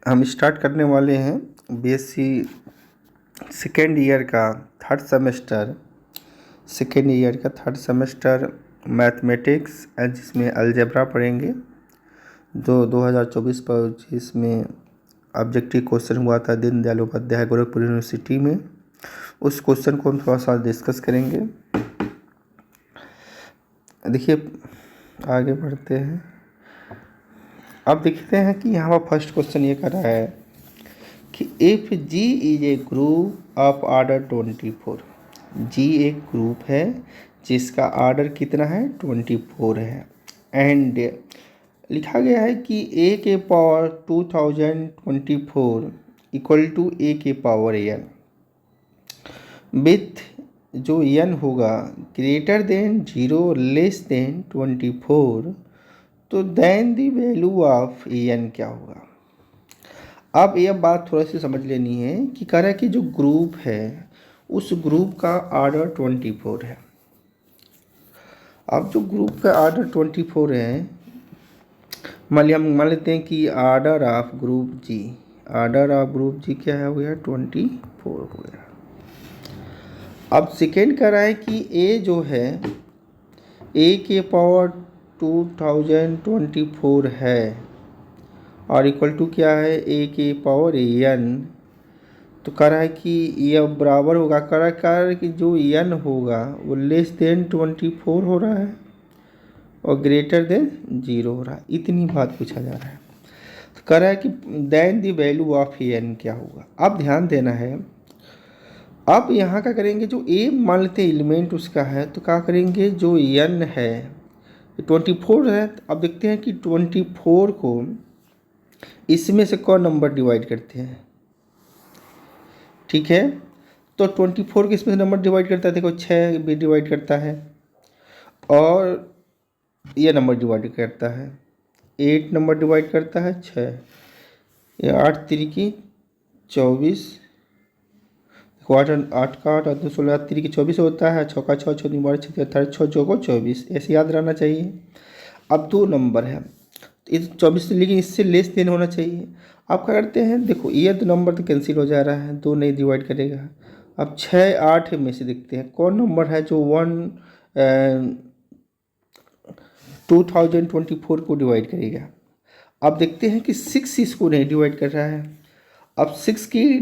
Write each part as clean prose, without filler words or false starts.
हम स्टार्ट करने वाले हैं बीएससी सेकेंड ईयर का थर्ड सेमेस्टर मैथमेटिक्स, जिसमें अलजेब्रा पढ़ेंगे। जो 2024-25 में ऑब्जेक्टिव क्वेश्चन हुआ था दीनदयाल उपाध्याय गोरखपुर यूनिवर्सिटी में, उस क्वेश्चन को हम थोड़ा सा डिस्कस करेंगे। देखिए, आगे बढ़ते हैं। अब देखते हैं कि यहाँ पर फर्स्ट क्वेश्चन ये कर रहा है कि if G is a group of order 24, G एक ग्रुप है जिसका ऑर्डर कितना है 24 है, एंड लिखा गया है कि ए के पावर 2024 इक्वल टू ए के पावर एन विथ जो एन होगा ग्रेटर देन 0 लेस देन 24, तो then the value of N क्या होगा। अब यह बात थोड़ा सी समझ लेनी है कि कह रहा है कि जो ग्रुप है उस ग्रुप का ऑर्डर 24 है। अब जो ग्रुप का ऑर्डर 24 है, मान लेते हैं कि ऑर्डर ऑफ ग्रुप जी क्या है, हो गया 24 हो गया। अब सेकेंड कह रहा है कि ए जो है ए के पावर 2024 है और इक्वल टू क्या है ए के पावर एन, तो कह रहा है कि यह बराबर होगा, कह रहा है कि जो एन होगा वो लेस देन 24 हो रहा है और ग्रेटर देन 0 हो रहा है। इतनी बात पूछा जा रहा है। तो कह रहा है कि then the value of N क्या होगा। अब ध्यान देना है, अब यहाँ क्या करेंगे, जो ए मान लेते एलिमेंट उसका है, तो क्या करेंगे, जो एन है 24 है। अब देखते हैं कि 24 को इसमें से कौन नंबर डिवाइड करते हैं। ठीक है, तो 24 को इसमें से नंबर डिवाइड करता है, देखो 6 भी डिवाइड करता है और ये नंबर डिवाइड करता है, 8 नंबर डिवाइड करता है 6, ये 8 3 24, 8 का 8 2 16 3 24 होता है, 6 का 6 6 3 12 6 18 6 6 को 24, ऐसे याद रहना चाहिए। अब 2 नंबर है, इस 24 से, लेकिन इससे लेस देन होना चाहिए। आप क्या करते हैं, देखो ये तो नंबर तो कैंसिल हो जा रहा है, 2 नहीं डिवाइड करेगा। अब 6 8 में से देखते हैं कौन नंबर है जो 2024 को डिवाइड करेगा। अब देखते हैं कि 6 इसको नहीं डिवाइड कर रहा है। अब 6 की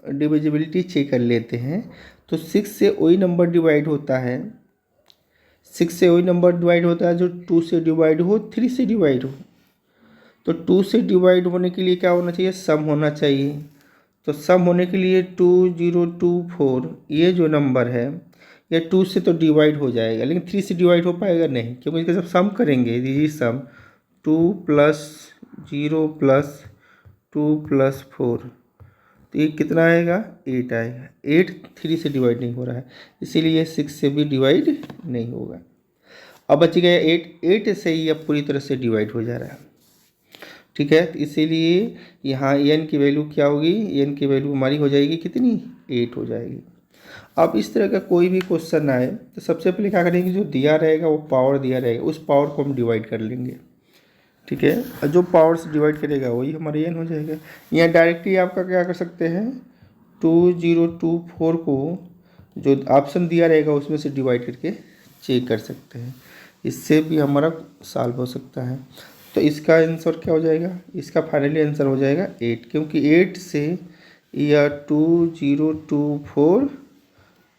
डिविजिबिलिटी चेक कर लेते हैं, तो 6 से वही नंबर डिवाइड होता है, 6 से वही नंबर डिवाइड होता है जो 2 से डिवाइड हो, 3 से डिवाइड हो। तो 2 से डिवाइड होने के लिए क्या होना चाहिए, सम होना चाहिए। तो सम होने के लिए 2024 ये जो नंबर है ये 2 से तो डिवाइड हो जाएगा, लेकिन 3 से डिवाइड हो पाएगा नहीं, क्योंकि इसके सब सम करेंगे। दीजिए सम 2 + 0 + 2 + 4, तो ये कितना आएगा, 8 आएगा। 8 3 से डिवाइड नहीं हो रहा है, इसीलिए 6 से भी डिवाइड नहीं होगा। अब बच गया 8 से ही अब पूरी तरह से डिवाइड हो जा रहा है। ठीक है, तो इसीलिए यहाँ एन की वैल्यू क्या होगी, एन की वैल्यू हमारी हो जाएगी कितनी, 8 हो जाएगी। अब इस तरह का कोई भी क्वेश्चन आए तो सबसे पहले क्या करेंगे, जो दिया रहेगा वो पावर दिया रहेगा, उस पावर को हम डिवाइड कर लेंगे। ठीक है, और जो पावर से डिवाइड करेगा वही हमारा एन हो जाएगा। यहाँ डायरेक्टली आपका क्या कर सकते हैं, 2024 को जो ऑप्शन दिया रहेगा उसमें से डिवाइड करके चेक कर सकते हैं, इससे भी हमारा सॉल्व हो सकता है। तो इसका आंसर क्या हो जाएगा, इसका फाइनली आंसर हो जाएगा 8, क्योंकि 8 से यह 2024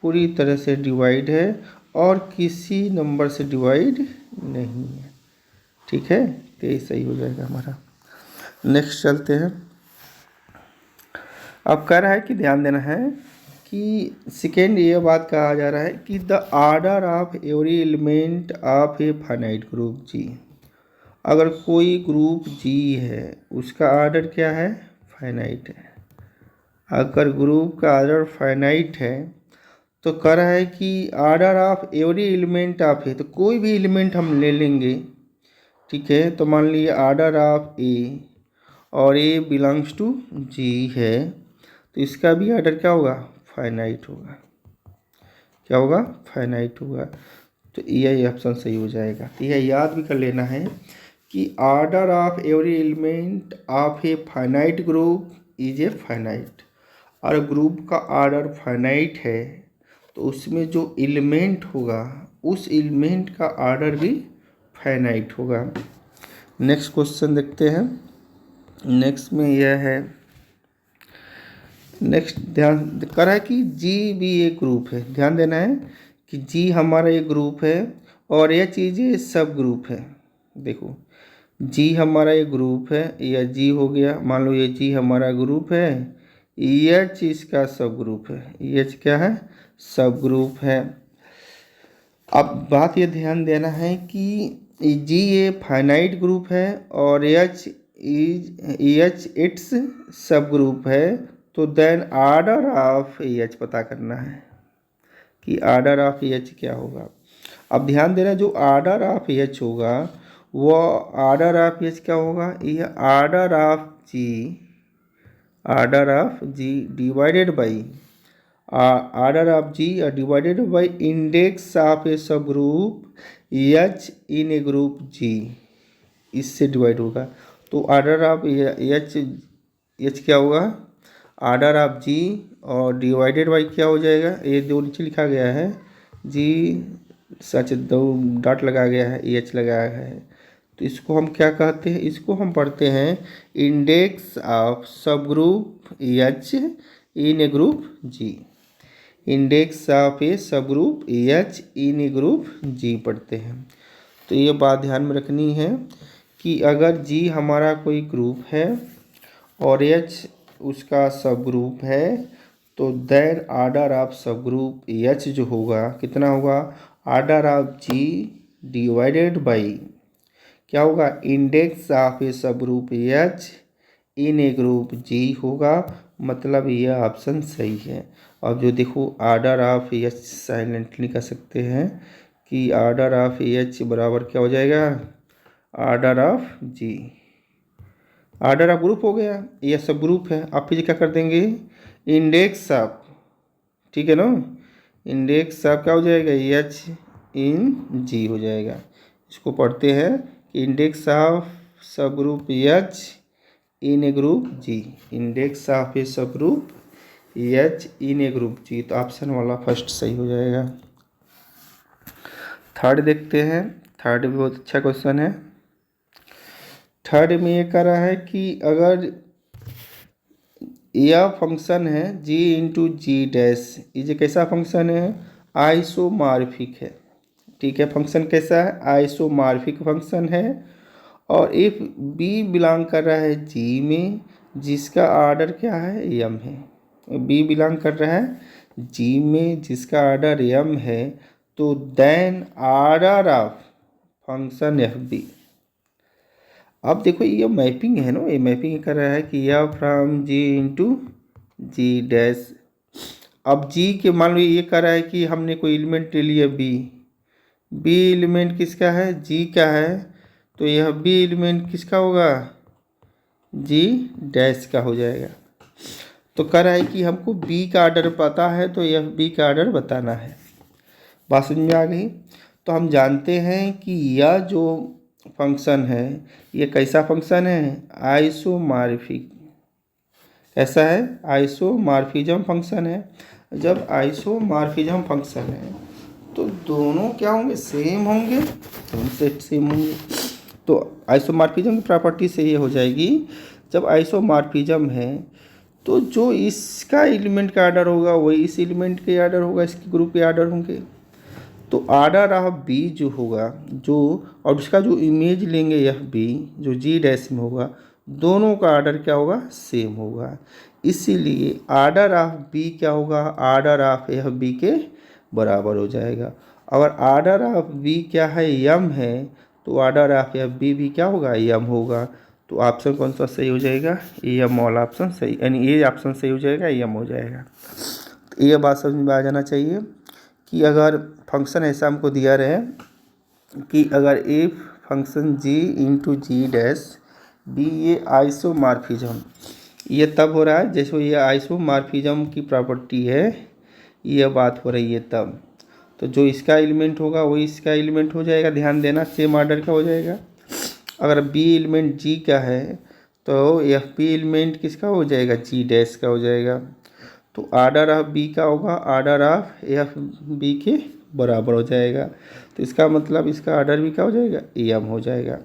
पूरी तरह से डिवाइड है और किसी नंबर से डिवाइड नहीं है। ठीक है, तो ये सही हो जाएगा हमारा। नेक्स्ट चलते हैं। अब कह रहा है कि ध्यान देना है कि सेकेंड ये बात कहा जा रहा है कि the order of every element of a finite group G. अगर कोई ग्रुप जी है उसका ऑर्डर क्या है, फाइनाइट है। अगर ग्रुप का ऑर्डर फाइनाइट है तो कह रहा है कि order of every element of है, तो कोई भी एलिमेंट हम ले लेंगे। ठीक है, तो मान लीजिए ऑर्डर ऑफ ए और ए बिलोंग्स टू जी है, तो इसका भी ऑर्डर क्या होगा, फाइनाइट होगा। क्या होगा, फाइनाइट होगा। तो यही ऑप्शन सही हो जाएगा। तो यह याद भी कर लेना है कि order of every element of a finite group is a finite. और ग्रुप का आर्डर फाइनाइट है तो उसमें जो एलिमेंट होगा उस एलिमेंट का आर्डर भी फाइनाइट होगा। नेक्स्ट क्वेश्चन देखते हैं। नेक्स्ट में यह है, नेक्स्ट ध्यान कर है कि जी भी एक ग्रुप है। ध्यान देना है कि जी हमारा एक ग्रुप है और यह चीज़ें सब ग्रुप है। देखो जी हमारा एक ग्रुप है, यह जी हो गया, मान लो ये जी हमारा ग्रुप है, एच इसका सब ग्रुप है, एच क्या है, सब ग्रुप है। अब बात ये ध्यान देना है कि जी ये फाइनाइट ग्रुप है और एच इट्स सब ग्रुप है, तो देन आर्डर ऑफ एच पता करना है कि आर्डर ऑफ एच क्या होगा। अब ध्यान देना, जो आर्डर ऑफ एच होगा वो आर्डर ऑफ एच क्या होगा, यह order of G divided by order of G divided by index of a subgroup H in a group G, इससे डिवाइड होगा। तो आर्डर ऑफ एच क्या होगा, आर्डर ऑफ जी और डिवाइडेड बाई क्या हो जाएगा, ये दो नीचे लिखा गया है जी, सच दो डॉट लगा गया है, एच लगाया है, तो इसको हम क्या कहते हैं, इसको हम पढ़ते हैं index of subgroup H in a group G. Index of a subgroup H in a group G पढ़ते हैं। तो ये बात ध्यान में रखनी है कि अगर जी हमारा कोई ग्रुप है और एच उसका सब ग्रुप है तो then order of subgroup H जो होगा कितना होगा, order of G divided by क्या होगा, index of a subgroup H in a group G होगा। मतलब यह ऑप्शन सही है। अब जो देखो आर्डर ऑफ एच साइलेंटली कर सकते हैं कि आर्डर ऑफ एच बराबर क्या हो जाएगा, order of G, order of group हो गया, यह सब ग्रुप है। आप फिर क्या कर देंगे, इंडेक्स ऑफ, ठीक है ना, इंडेक्स ऑफ क्या हो जाएगा, एच इन जी हो जाएगा। इसको पढ़ते हैं कि index of subgroup H in a group G, index of a subgroup H in a group G, तो ऑप्शन वाला फर्स्ट सही हो जाएगा। थर्ड देखते हैं। थर्ड भी बहुत अच्छा क्वेश्चन है। थर्ड में ये कह रहा है कि अगर यह फंक्शन है जी इंटू जी डैश, ये कैसा फंक्शन है, आइसोमॉर्फिक है। ठीक है, फंक्शन कैसा है, आइसोमॉर्फिक फंक्शन है। और इफ बी बिलोंग कर रहा है जी में, जिसका ऑर्डर क्या है, एम है। बी बिलोंग कर रहा है जी में जिसका ऑर्डर एम है, तो then order of function F B. अब देखो ये मैपिंग है ना, ये मैपिंग कर रहा है कि यह from G into G dash. अब जी के मान लो ये कर रहा है कि हमने कोई एलिमेंट ले लिया बी, बी एलिमेंट किसका है, जी का है, तो यह बी एलिमेंट किसका होगा, जी डैश का हो जाएगा। तो कह रहा है कि हमको बी का ऑर्डर पता है तो यह बी का ऑर्डर बताना है। बात समझ में आ गई। तो हम जानते हैं कि यह जो फंक्शन है ये कैसा फंक्शन है, आइसोमॉर्फिक। ऐसा है, आइसोमॉर्फिज्म फंक्शन है। जब आइसोमॉर्फिज्म फंक्शन है तो दोनों क्या होंगे, सेम होंगे, दोनों सेट सेम होंगे। तो आइसोमॉर्फिज्म की प्रॉपर्टी से ये हो जाएगी, जब आइसोमॉर्फिज्म है तो जो इसका एलिमेंट का ऑर्डर होगा वही इस एलिमेंट के ऑर्डर होगा, इसके ग्रुप के ऑर्डर होंगे। तो ऑर्डर ऑफ बी जो होगा, जो और उसका जो इमेज लेंगे यह बी जो जी डैश में होगा, दोनों का ऑर्डर क्या होगा, सेम होगा। इसीलिए ऑर्डर ऑफ बी क्या होगा, ऑर्डर ऑफ यह बी के बराबर हो जाएगा। अगर ऑर्डर ऑफ बी क्या है, यम है, तो ऑर्डर ऑफ यह बी भी क्या होगा, यम होगा। तो ऑप्शन कौन सा सही हो जाएगा, यम वाला ऑप्शन सही, यानी ये ऑप्शन सही हो जाएगा, यम हो जाएगा। तो ये बात समझ में आ जाना चाहिए कि अगर फंक्शन ऐसा हमको दिया रहे कि अगर if function G into G dash B, ये आइसोमॉर्फिज्म, ये तब हो रहा है जैसे ये आइसोमॉर्फिज्म की प्रॉपर्टी है, यह बात हो रही है तब। तो जो इसका एलिमेंट होगा वही इसका एलिमेंट हो जाएगा, ध्यान देना, सेम ऑर्डर का हो जाएगा। अगर बी एलिमेंट जी का है तो एफ बी एलिमेंट किसका हो जाएगा, जी डैश का हो जाएगा। तो आर्डर ऑफ बी का होगा आर्डर ऑफ एफ बी के बराबर हो जाएगा। तो इसका मतलब इसका आर्डर भी क्या हो जाएगा, एम हो जाएगा।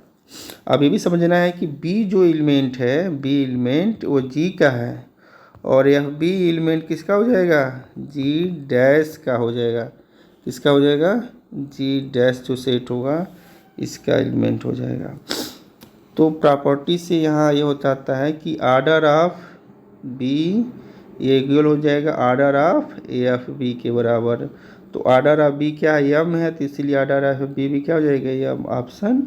अब ये भी समझना है कि बी जो एलिमेंट है, बी एलिमेंट वो जी का है और एफ बी एलिमेंट किसका हो जाएगा, जी डैश का हो जाएगा। किसका हो जाएगा, जी डैश जो सेट होगा इसका एलिमेंट हो जाएगा। तो प्रॉपर्टी से यहाँ ये हो जाता है कि आर्डर ऑफ बी ये इक्वल हो जाएगा आर्डर ऑफ एफ बी के बराबर। तो आर्डर ऑफ बी क्या है, एम है, तो इसीलिए आर्डर ऑफ बी भी क्या हो जाएगा, एम। ऑप्शन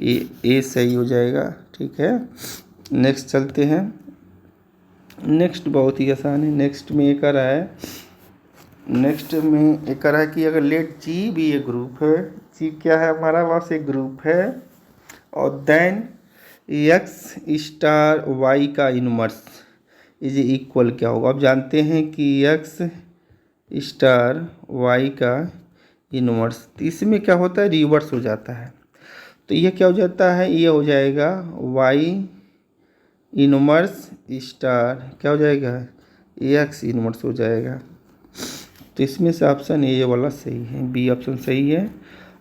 ए सही हो जाएगा। ठीक है, नेक्स्ट चलते हैं। नेक्स्ट बहुत ही आसान है। नेक्स्ट में ये कह रहा है, नेक्स्ट में ये कह रहा है कि अगर लेट जी भी एक ग्रुप है, जी क्या है हमारा पास एक ग्रुप है, और देन एक्स स्टार वाई का इनवर्स इज इक्वल क्या होगा। अब जानते हैं कि एक्स स्टार वाई का इनवर्स, तो इसमें क्या होता है, रिवर्स हो जाता है। तो ये क्या हो जाता है, ये हो जाएगा वाई इनवर्स स्टार क्या हो जाएगा, एक्स इनवर्स हो जाएगा। तो इसमें से ऑप्शन ए वाला सही है, बी ऑप्शन सही है।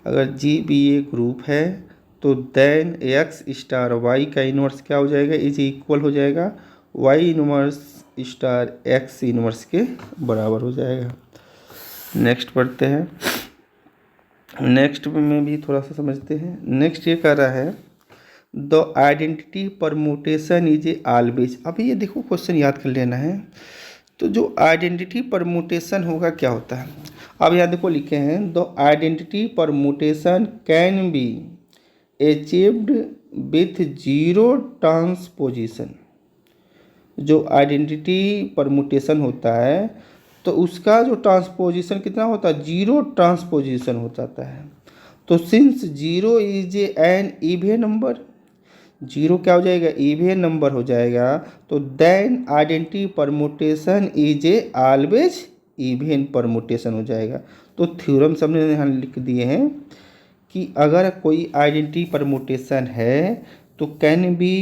अगर जी बी ए ग्रुप है तो देन एक्स स्टार वाई का इनवर्स क्या हो जाएगा, इज इक्वल हो जाएगा Y inverse star X inverse के बराबर हो जाएगा। नेक्स्ट पढ़ते हैं। नेक्स्ट में भी थोड़ा सा समझते हैं। नेक्स्ट ये कह रहा है the identity permutation is a always. अभी ये देखो क्वेश्चन याद कर लेना है। तो जो आइडेंटिटी परमुटेशन होगा क्या होता है, अब यहाँ देखो लिखे हैं the identity permutation can be achieved with zero transposition. जो आइडेंटिटी परमुटेशन होता है तो उसका जो ट्रांसपोजिशन कितना होता है, जीरो ट्रांसपोजिशन हो जाता है। तो since zero is an even number, zero क्या हो जाएगा, इवन नंबर हो जाएगा, तो then identity permutation is a always even permutation हो जाएगा। तो थ्योरम हमने यहाँ लिख दिए हैं कि अगर कोई आइडेंटिटी परमुटेशन है तो can be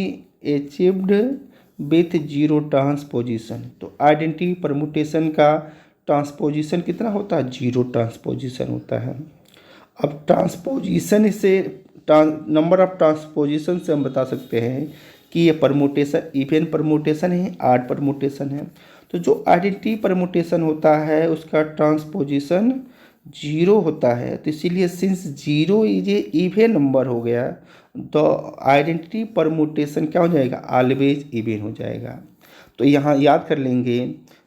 achieved with zero transposition. तो आइडेंटिटी परमुटेशन का ट्रांसपोजिशन कितना होता है, जीरो ट्रांसपोजिशन होता है। अब ट्रांसपोजिशन से नंबर ऑफ ट्रांसपोजिशन से हम बता सकते हैं कि ये परमुटेशन इवन परमुटेशन है, आड परमुटेशन है। तो जो आइडेंटिटी परमुटेशन होता है उसका ट्रांसपोजिशन जीरो होता है, तो इसीलिए since zero is a even number हो गया तो आइडेंटिटी परमुटेशन क्या हो जाएगा, ऑलवेज इवन हो जाएगा। तो यहाँ याद कर लेंगे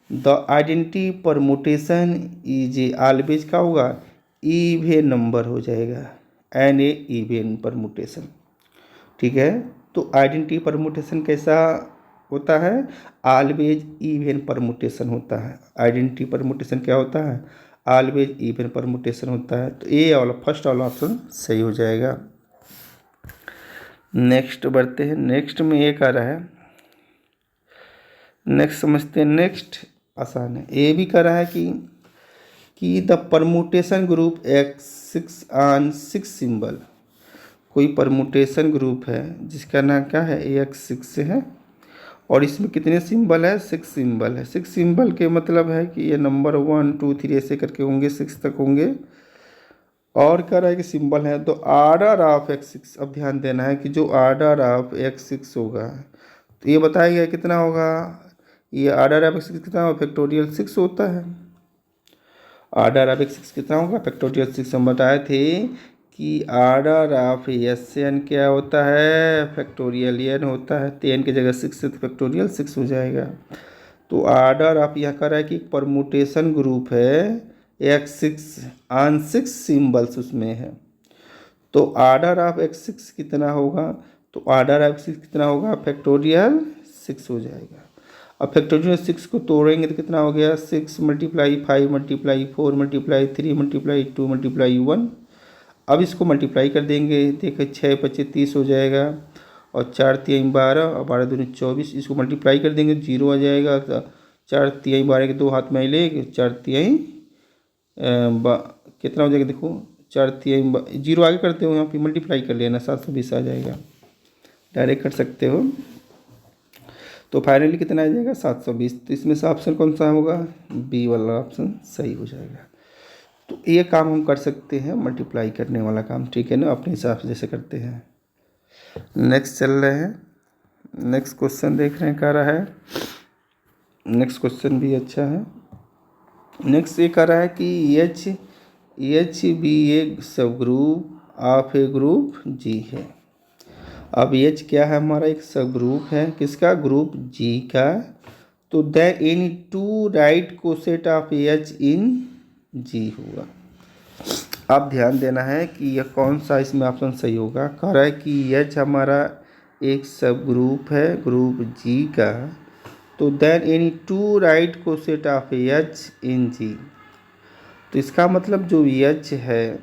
the identity permutation is a always क्या होगा, इवन नंबर हो जाएगा, एन ए इवन परमुटेशन। ठीक है, तो आइडेंटिटी परमुटेशन कैसा होता है, ऑलवेज इवन परमुटेशन होता है। आइडेंटिटी परमुटेशन क्या होता है, ऑलवेज इवन परमुटेशन होता है। तो ए वाला फर्स्ट वाला ऑप्शन सही हो जाएगा। नेक्स्ट बढ़ते हैं। नेक्स्ट में ये कह रहा है, नेक्स्ट समझते हैं। नेक्स्ट आसान है। ए भी कह रहा है कि the permutation group x six on six symbol, कोई परमुटेशन ग्रुप है जिसका नाम क्या है, एक्स सिक्स है और इसमें कितने सिंबल है, सिक्स सिंबल है। सिक्स सिंबल के मतलब है कि ये नंबर 1 2 3 ऐसे करके होंगे, 6 तक होंगे। और कह रहा है कि सिंबल है तो आर्डर ऑफ एक्स सिक्स। अब ध्यान देना है कि जो आर्डर ऑफ एक्स सिक्स होगा तो ये बताया कितना होगा, ये आर्डर ऑफ एक्स सिक्स कितना होगा, फैक्टोरियल 6 होता है। आर्डर ऑफ एक्स सिक्स कितना होगा, फैक्टोरियल 6। हम बताए थे कि आर्डर ऑफ एस एन क्या होता है, फैक्टोरियल एन होता है। तो एन की जगह 6 से फैक्टोरियल 6 हो जाएगा। तो आर्डर ऑफ यह कह रहा है कि परमुटेशन ग्रुप है x six on six symbols उसमें है। तो आर्डर ऑफ एक्स सिक्स कितना होगा, तो आर्डर ऑफ सिक्स कितना होगा, फैक्टोरियल 6 हो जाएगा। अब फैक्टोरियल 6 को तोड़ेंगे तो कितना हो गया, 6 multiply 5 multiply 4 multiply 3 multiply 2 multiply 1। अब इसको मल्टीप्लाई कर देंगे, देखिए 6 25 30 हो जाएगा और 4 3 12 और 12 दूनी 24। इसको मल्टीप्लाई कर देंगे 0 आ जाएगा। 4 3 12 के 2 हाथ में ले 4 3 कितना हो जाएगा, देखो 4 3 जीरो आगे करते हो, यहाँ पे मल्टीप्लाई कर लेना, 720 आ जाएगा, डायरेक्ट कर सकते हो। तो फाइनली कितना आ जाएगा 720। तो इसमें से ऑप्शन कौन सा होगा, बी वाला ऑप्शन सही हो जाएगा। तो ये काम हम कर सकते हैं, मल्टीप्लाई करने वाला काम, ठीक है ना, अपने हिसाब से जैसे करते हैं। नेक्स्ट चल रहे हैं, नेक्स्ट क्वेश्चन देख रहे हैं, कह रहा है, नेक्स्ट क्वेश्चन भी अच्छा है। नेक्स्ट ये कह रहा है कि H be a subgroup of a group G है। अब एच क्या है, हमारा एक सब ग्रुप है, किसका, ग्रुप जी का। तो the any two right coset of H in G होगा। अब ध्यान देना है कि यह कौन सा इसमें ऑप्शन सही होगा। कह रहा है कि एच हमारा एक सब ग्रुप है ग्रुप जी का, तो then any two right coset of H in G. तो इसका मतलब जो एच है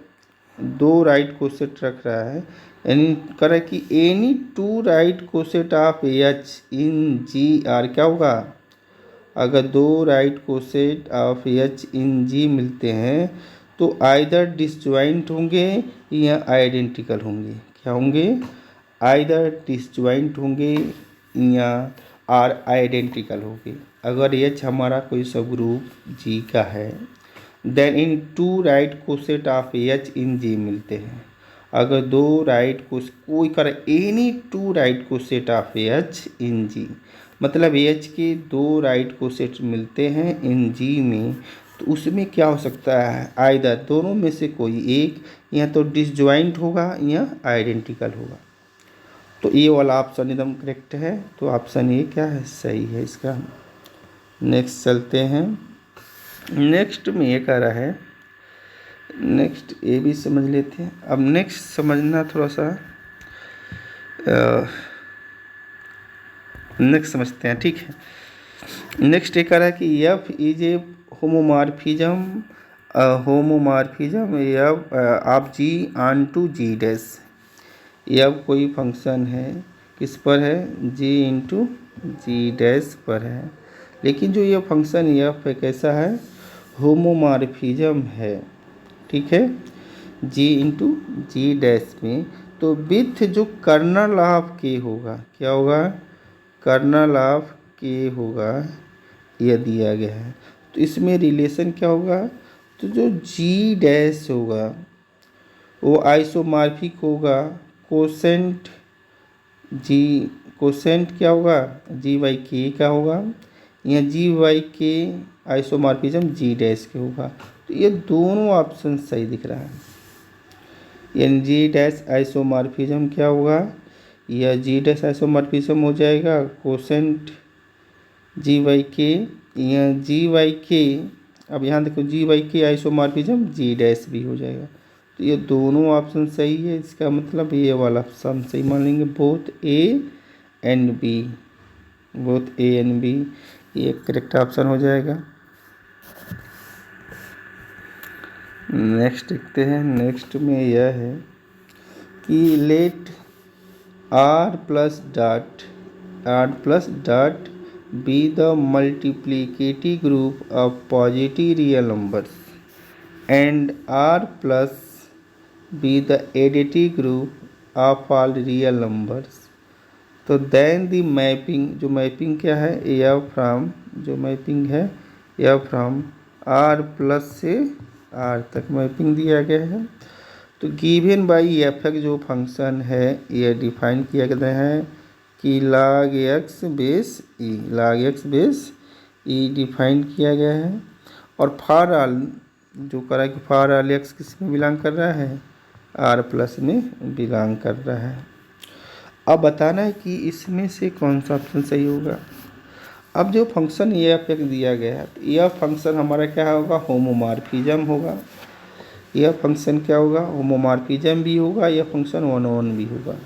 2 राइट कोसेट रख रहा है, यानी कह रहा है कि any two right coset of H in G are क्या होगा, अगर 2 right coset of H in G मिलते हैं तो आइदर डिसजॉइंट होंगे या आइडेंटिकल होंगे। क्या होंगे, आइदर डिसजॉइंट होंगे या आर आइडेंटिकल होंगे। अगर एच हमारा कोई सब ग्रुप जी का है, then in two right coset of H in G मिलते हैं। अगर 2 राइट को कोई कर any two right coset of H in G, मतलब एच के 2 राइट कोसेट मिलते हैं इन जी में, तो उसमें क्या हो सकता है, आइदर दोनों में से कोई एक, या तो डिसजॉइंट होगा या आइडेंटिकल होगा। तो ये वाला ऑप्शन एकदम करेक्ट है। तो ऑप्शन ए क्या है, सही है इसका। नेक्स्ट चलते हैं, नेक्स्ट में ये कह रहा है, नेक्स्ट ए भी समझ लेते हैं। अब नेक्स्ट समझना थोड़ा सा, नेक्स्ट समझते हैं, ठीक है। नेक्स्ट ये कह रहा है कि F is a homomorphism F of G onto G dash. F कोई फंक्शन है, किस पर है, जी इंटू जी डैश पर है, लेकिन जो ये फंक्शन एफ है कैसा है, होमोमॉर्फिज्म है, ठीक है, जी इंटू जी डैश में। तो विथ जो कर्नल ऑफ के होगा, क्या होगा, कर्नल ऑफ के होगा, यह दिया गया है। तो इसमें रिलेशन क्या होगा, तो जो जी डैश होगा वो आइसोमॉर्फिक होगा कोसेंट जी, कोसेंट क्या होगा, जी बाई के का होगा, या जी बाई के आइसोमॉर्फिज्म जी डैश के होगा। तो ये दोनों ऑप्शन सही दिख रहा है। यानी जी डैश आइसोमॉर्फिज्म क्या होगा, या जी डैश आइसोमॉर्फिज्म हो जाएगा कोसेंट जी बाई के, या जी बाई के, अब यहाँ देखो जी बाई के आइसोमॉर्फिज्म जी डैश भी हो जाएगा। तो ये दोनों ऑप्शन सही है, इसका मतलब ये वाला ऑप्शन सही मान लेंगे, both A and B, both A and B, ये करेक्ट ऑप्शन हो जाएगा। नेक्स्ट देखते हैं, नेक्स्ट में यह है कि let R plus dot be the multiplicative group of positive real numbers and r plus be the additive group of all real numbers। तो then the mapping, जो मैपिंग क्या है, f फ्रॉम, जो मैपिंग है f फ्रॉम r प्लस से r तक mapping दिया गया है। तो गिवन बाई एफ एक्स जो फंक्शन है यह डिफाइन किया गया है कि log x बेस ई, log x बेस ई डिफाइन किया गया है। और फॉर ऑल जो करा कि फॉर ऑल x किस में बिलोंग कर रहा है, r प्लस में बिलोंग कर रहा है। अब बताना है कि इसमें से कौन सा ऑप्शन सही होगा। अब जो फंक्शन ये एफ एक्स दिया गया है, तो यह फंक्शन हमारा क्या होगा, होमोमॉर्फिज्म होगा। यह फंक्शन क्या होगा, होमोमॉर्फिज्म भी होगा, यह फंक्शन वन वन भी होगा,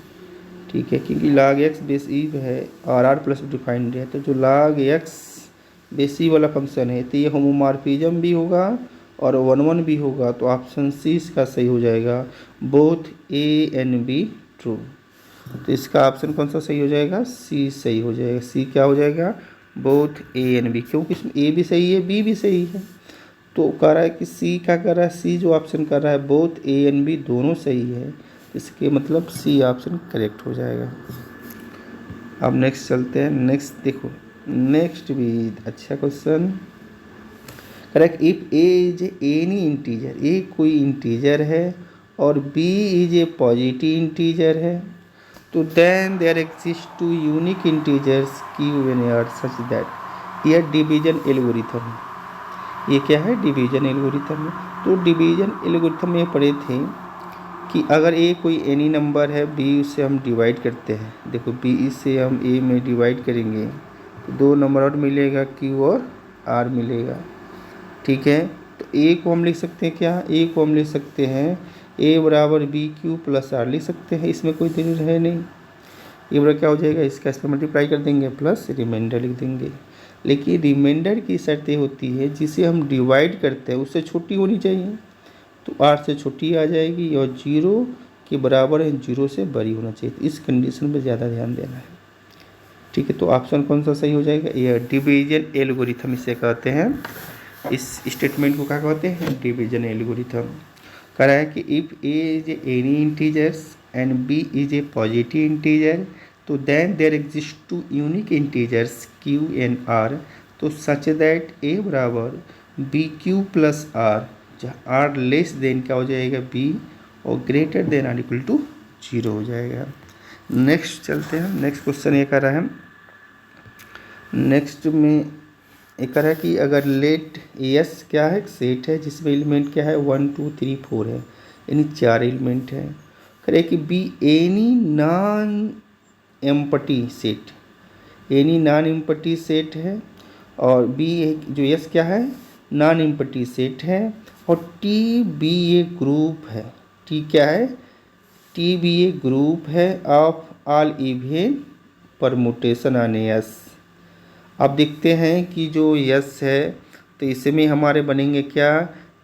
ठीक है, क्योंकि log x बेस ई है और r प्लस डिफाइंड है। तो जो log x बेस ई वाला फंक्शन है तो ये होमोमॉर्फिज्म भी होगा और वन वन भी होगा। तो ऑप्शन सी इसका सही हो जाएगा, both A and be true. तो इसका ऑप्शन कौन सा सही हो जाएगा, सी सही हो जाएगा। सी क्या हो जाएगा, बोथ ए एंड बी, क्योंकि इसमें ए भी सही है बी भी सही है। तो कह रहा है कि सी क्या कर रहा है, सी जो ऑप्शन कर रहा है बोथ ए एंड बी दोनों सही है, इसके मतलब सी ऑप्शन करेक्ट हो जाएगा। अब नेक्स्ट चलते हैं। नेक्स्ट देखो, नेक्स्ट भी अच्छा question. Correct, if A is any integer, A कोई इंटीजर है और B is a positive integer है, तो then there exist two unique integers Q and R such that, यह डिवीजन एल्गोरिथम है। ये क्या है, डिवीजन एल्गोरिथम है। तो डिवीजन एल्गोरिथम में पढ़े थे कि अगर ए कोई एनी नंबर है, बी से हम डिवाइड करते हैं, देखो बी से हम ए में डिवाइड करेंगे तो 2 नंबर और मिलेगा, क्यू और आर मिलेगा। ठीक है, तो ए को हम लिख सकते हैं क्या, ए को हम लिख सकते हैं ए बराबर बी क्यू प्लस आर लिख सकते हैं, इसमें कोई दलील है नहीं। ये बराबर क्या हो जाएगा, इसका इसमें मल्टीप्लाई कर देंगे प्लस रिमाइंडर लिख देंगे। लेकिन रिमाइंडर की शर्त ये होती है जिसे हम डिवाइड करते हैं उससे छोटी होनी चाहिए, तो आर से छोटी आ जाएगी और 0 के बराबर है, 0 से बड़ी होना चाहिए। तो इस कंडीशन पर ज़्यादा ध्यान देना है। ठीक है, तो ऑप्शन कौन सा सही हो जाएगा, ये डिवीजन एल्गोरिथम इसे कहते हैं। इस स्टेटमेंट को क्या कहते हैं, डिवीजन एल्गोरिथम। कह रहा है कि if A is any integers and B is a positive integer, तो then there exist two unique integers Q and R, तो सच दैट ए बराबर बी क्यू प्लस आर, जहाँ आर लेस देन क्या हो जाएगा बी और greater than R equal to 0 हो जाएगा। नेक्स्ट चलते हैं। नेक्स्ट क्वेश्चन ये कर रहा है, नेक्स्ट में एक कह रहा है कि अगर लेट एस क्या है, एक सेट है जिसमें एलिमेंट क्या है 1 2 3 4 है, यानी 4 एलिमेंट है। कह रहा है कि be any non empty set, any non empty set है, और बी जो एस क्या है नॉन एम्पटी सेट है, और टी बी ए ग्रुप है। टी क्या है, टी बी ए ग्रुप है of all even permutation on S. अब देखते हैं कि जो यस है तो इसमें हमारे बनेंगे क्या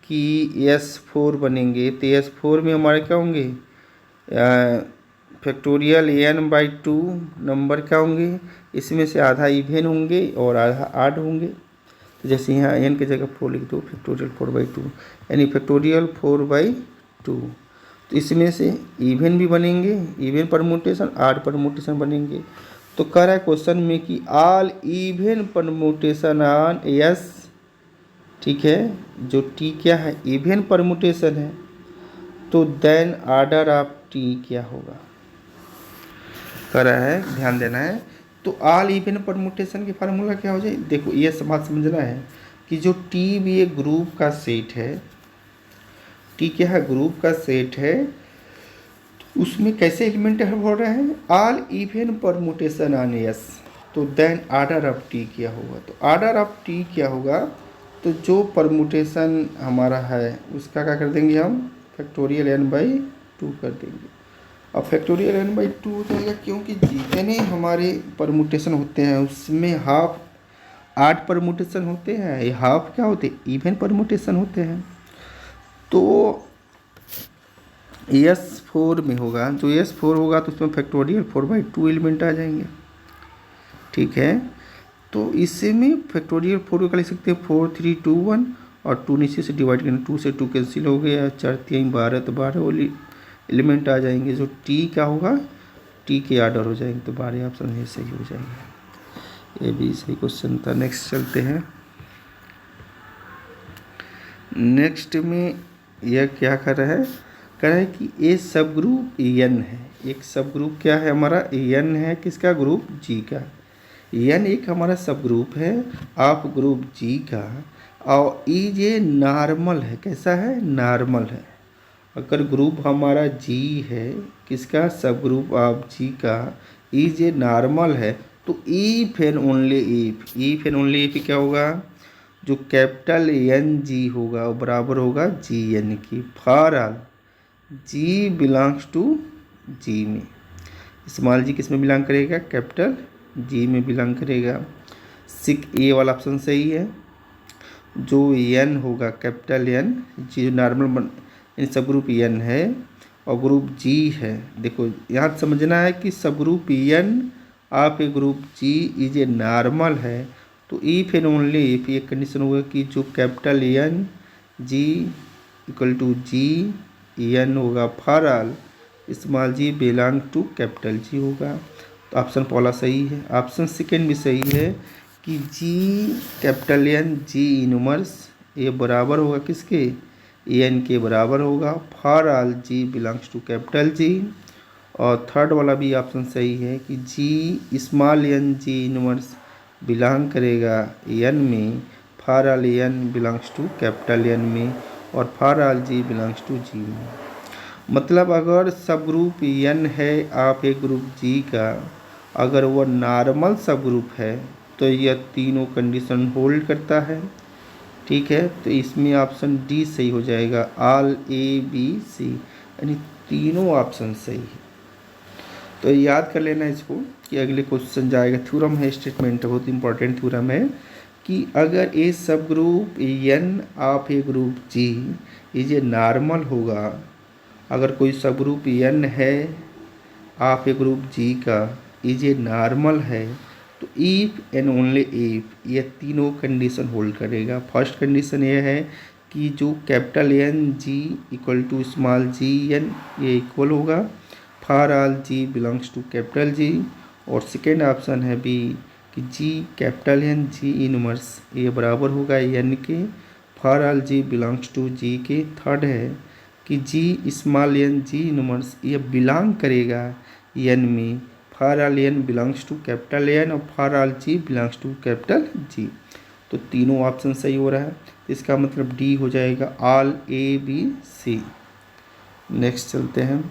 कि S4 बनेंगे, तो S4 में हमारे क्या होंगे फैक्टोरियल n/2 नंबर क्या होंगे, इसमें से आधा इवन होंगे और आधा आड होंगे। तो जैसे यहाँ n की जगह 4 लिख दो, फैक्टोरियल 4/2 यानी फैक्टोरियल 4/2। तो इसमें से इवन भी बनेंगे, इवन परमुटेशन, आड परमुटेशन बनेंगे। तो कह रहा है क्वेश्चन में कि all even permutation on S, ठीक है, जो टी क्या है इवन परमुटेशन है, तो देन ऑर्डर ऑफ टी क्या होगा, कह रहा है ध्यान देना है। तो ऑल इवन परमुटेशन की फार्मूला क्या हो जाए, देखो ये बात समझना है कि जो टी भी एक ग्रुप का सेट है, टी क्या है ग्रुप का सेट है, उसमें कैसे एलिमेंट हो रहे हैं all even permutation on S, तो देन ऑर्डर ऑफ टी क्या होगा। तो ऑर्डर ऑफ टी क्या होगा, तो जो परमुटेशन हमारा है उसका क्या कर देंगे हम फैक्टोरियल n/2 कर देंगे। अब फैक्टोरियल n/2 हो जाएगा क्योंकि जितने हमारे परमुटेशन होते हैं उसमें हाफ 8 परमुटेशन होते हैं, ये हाफ क्या होते हैं इवन परमुटेशन होते हैं। तो S4 में होगा, जो S4 होगा तो उसमें फैक्टोरियल 4/2 एलिमेंट आ जाएंगे। ठीक है, तो इससे में फैक्टोरियल 4 का लिख सकते हैं 4 3 2 1 और 2 नीचे से डिवाइड करें, 2 से 2 कैंसिल हो गया, 4 3 12, तो 12 एलिमेंट आ जाएंगे। जो टी क्या होगा टी के ऑर्डर हो जाएंगे, तो 12 ऑप्शन ये सही हो जाएंगे। ये भी सही क्वेश्चन था। नेक्स्ट चलते हैं। नेक्स्ट में यह क्या कर रहा है, कह रहा है कि ए सब ग्रुप एन है, एक सब ग्रुप क्या है हमारा एन है, किसका ग्रुप जी का। एन एक हमारा सब ग्रुप है ऑफ ग्रुप जी का, और ई जे नॉर्मल है, कैसा है नॉर्मल है। अगर ग्रुप हमारा जी है किसका सब ग्रुप ऑफ जी का, ई जे नॉर्मल है, तो if and only if, if and only if क्या होगा, जो कैपिटल एन जी होगा वो बराबर होगा जी एन की, for all G belongs to G में। स्मॉल जी किस में बिलोंग करेगा कैपिटल जी में बिलोंग करेगा। सिक ए वाला ऑप्शन सही है। जो एन होगा capital N, G normal in subgroup N है और ग्रुप जी है। देखो यहाँ समझना है कि subgroup N of a group G is a normal है, तो इफ एंड ओनली इफ ये कंडीशन होगा कि जो capital N G equal to G N होगा for all small G belong to capital G होगा। तो ऑप्शन पहला सही है। ऑप्शन सेकेंड भी सही है कि G capital N G inverse ये बराबर होगा किसके, एन के बराबर होगा for all G belongs to capital G. और थर्ड वाला भी ऑप्शन सही है कि G small N G inverse belong करेगा एन में, for all N belongs to capital N में और for all G belongs to G में। मतलब अगर सब ग्रुप एन है आप एक ग्रुप जी का, अगर वह नॉर्मल सब ग्रुप है तो यह तीनों कंडीशन होल्ड करता है। ठीक है, तो इसमें ऑप्शन डी सही हो जाएगा, ऑल ए बी सी, यानी तीनों ऑप्शन सही है। तो याद कर लेना इसको कि अगले क्वेश्चन जाएगा। थ्योरम है, स्टेटमेंट बहुत इंपॉर्टेंट थ्योरम है कि अगर a subgroup N of a group G is a normal होगा, अगर कोई सब ग्रुप एन है ऑफ ए ग्रुप जी का इज ए नॉर्मल है, तो इफ एंड ओनली इफ ये तीनों कंडीशन होल्ड करेगा। फर्स्ट कंडीशन ये है कि जो capital N G equal to small G N ये इक्वल होगा for all G belongs to capital G. और सेकेंड ऑप्शन है बी कि G capital N G inverse ये बराबर होगा एन के for all G belongs to G के। थर्ड है कि G small N G inverse ये बिलोंग करेगा एन में, for all N belongs to capital N और for all G belongs to capital G. तो तीनों ऑप्शन सही हो रहा है, तो इसका मतलब डी हो जाएगा all A B C. Next चलते हैं,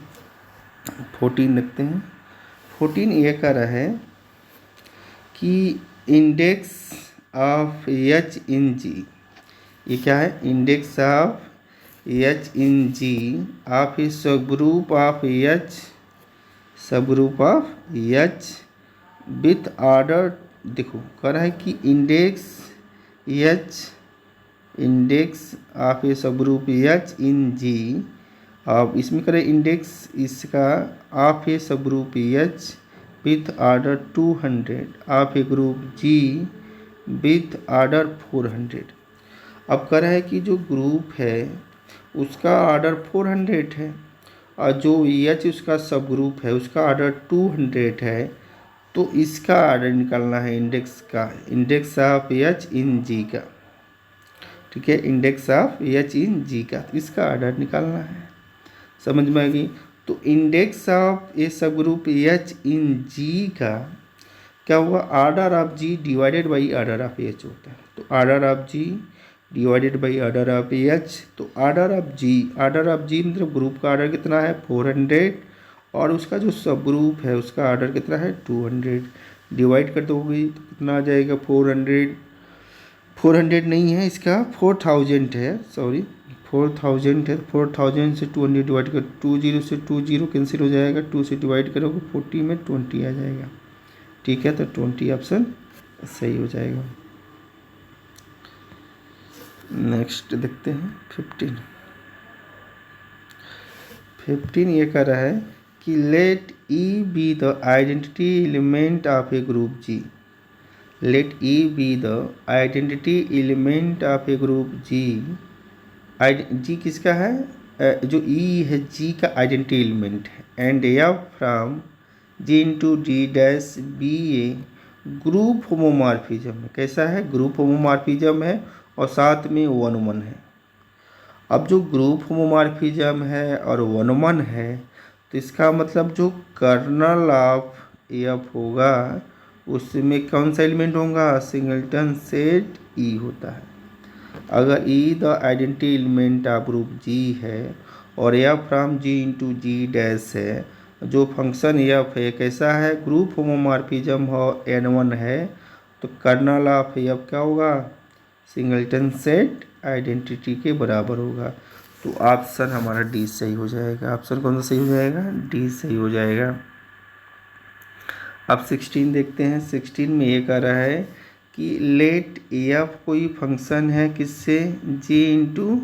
14 रखते हैं। 14 ये कह रहा है कि index of H in G, ये क्या है, index of H in G of a subgroup of H, subgroup of H with order, देखो कह रहा है कि index H, index of a subgroup H in जी, अब इसमें करें इंडेक्स इसका of a subgroup H with order 200 of a group G with order 400। अब कह रहा है कि जो ग्रुप है उसका ऑर्डर 400 है और जो एच उसका सब ग्रुप है उसका ऑर्डर 200 है, तो इसका ऑर्डर निकालना है इंडेक्स का, इंडेक्स ऑफ एच इन जी का। ठीक है, इंडेक्स ऑफ एच इन जी का, इसका ऑर्डर निकालना है। समझ में आ गई। तो index of a subgroup H in जी का क्या हुआ, order of G divided by order of H होता है। तो order of G divided by order of H, तो order of G, order of G मतलब ग्रुप का ऑर्डर कितना है 400 और उसका जो सब ग्रुप है उसका ऑर्डर कितना है 200, डिवाइड कर दोगे तो कितना आ जाएगा 400, 400 नहीं है इसका 4000 है, सॉरी 4000 है। 4000 से 200 डिवाइड कर, 20 से 20 कैंसिल हो जाएगा, 2 से डिवाइड करोगे 40 में 20 आ जाएगा। ठीक है, तो 20 ऑप्शन सही हो जाएगा। नेक्स्ट देखते हैं 15 ये कह रहा है कि let E be the identity element of a group G, let E be the identity element of a group G, G किसका है, जो ई है जी का आइडेंटिटी एलिमेंट है, and F from G into D dash be a group homomorphism है। कैसा है, group homomorphism है और साथ में 1 है। अब जो ग्रुप होमोमॉर्फिज्म है और 1 है तो इसका मतलब जो कर्नल ऑफ एफ होगा उसमें कौन सा एलिमेंट होगा, सिंगल्टन सेट ई होता है। अगर E the identity element of group G है और F from G into G dash है, जो फंक्शन एफ है कैसा है, ग्रुप होमोमॉर्फिज्म हो n1 है, तो कर्नल ऑफ एफ क्या होगा, सिंगल्टन सेट आइडेंटिटी के बराबर होगा। तो ऑप्शन हमारा डी सही हो जाएगा। ऑप्शन कौन सा सही हो जाएगा, डी सही हो जाएगा। अब 16 देखते हैं। 16 में ये कह रहा है कि लेट एफ कोई फंक्शन है किससे, जी इंटू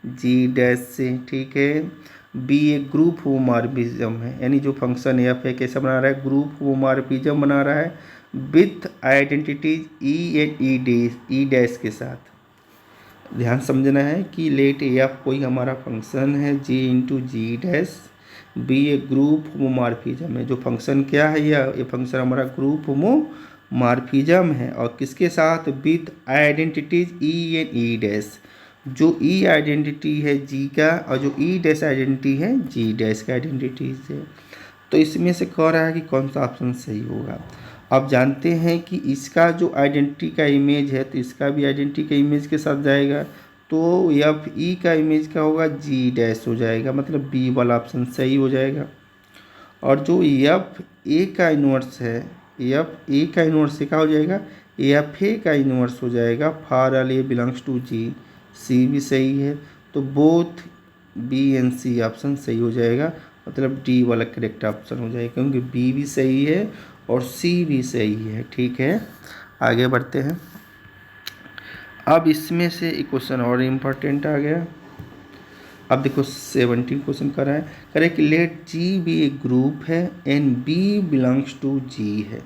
जी डैश से। ठीक है, बी एक ग्रुप होमोमॉर्फिज्म है, यानी जो फंक्शन एफ है कैसा बना रहा है, ग्रुप होमोमॉर्फिज्म बना रहा है with identities E and E dash के साथ। ध्यान समझना है कि लेट एफ कोई हमारा फंक्शन है जी into G dash be a group homomorphism है। जो फंक्शन क्या है, ये फंक्शन हमारा ग्रुप होमोमॉर्फिज्म है और किसके साथ, with identities E and E dash. जो ई आइडेंटिटी है जी का और जो ई डैश आइडेंटिटी है जी डैश का आइडेंटिटीज है। तो इसमें से कह रहा है कि कौन सा ऑप्शन सही होगा। आप जानते हैं कि इसका जो आइडेंटिटी का इमेज है तो इसका भी आइडेंटिटी का इमेज के साथ जाएगा, तो एफ ई का इमेज क्या होगा, जी डैश हो जाएगा, मतलब बी वाला ऑप्शन सही हो जाएगा। और जो एफ ए का इन्वर्स है, एफ ए का इन्वर्स क्या हो जाएगा, एफ ए का इन्वर्स हो जाएगा for all A belongs to G, C भी सही है। तो both B and C option सही हो जाएगा, मतलब डी वाला करेक्ट ऑप्शन हो जाएगा, क्योंकि बी भी सही है और सी भी सही है। ठीक है, आगे बढ़ते हैं। अब इसमें से एक क्वेश्चन और इम्पोर्टेंट आ गया। अब देखो 17 क्वेश्चन कर रहा है, करे कि let G be a group है and B belongs to G है।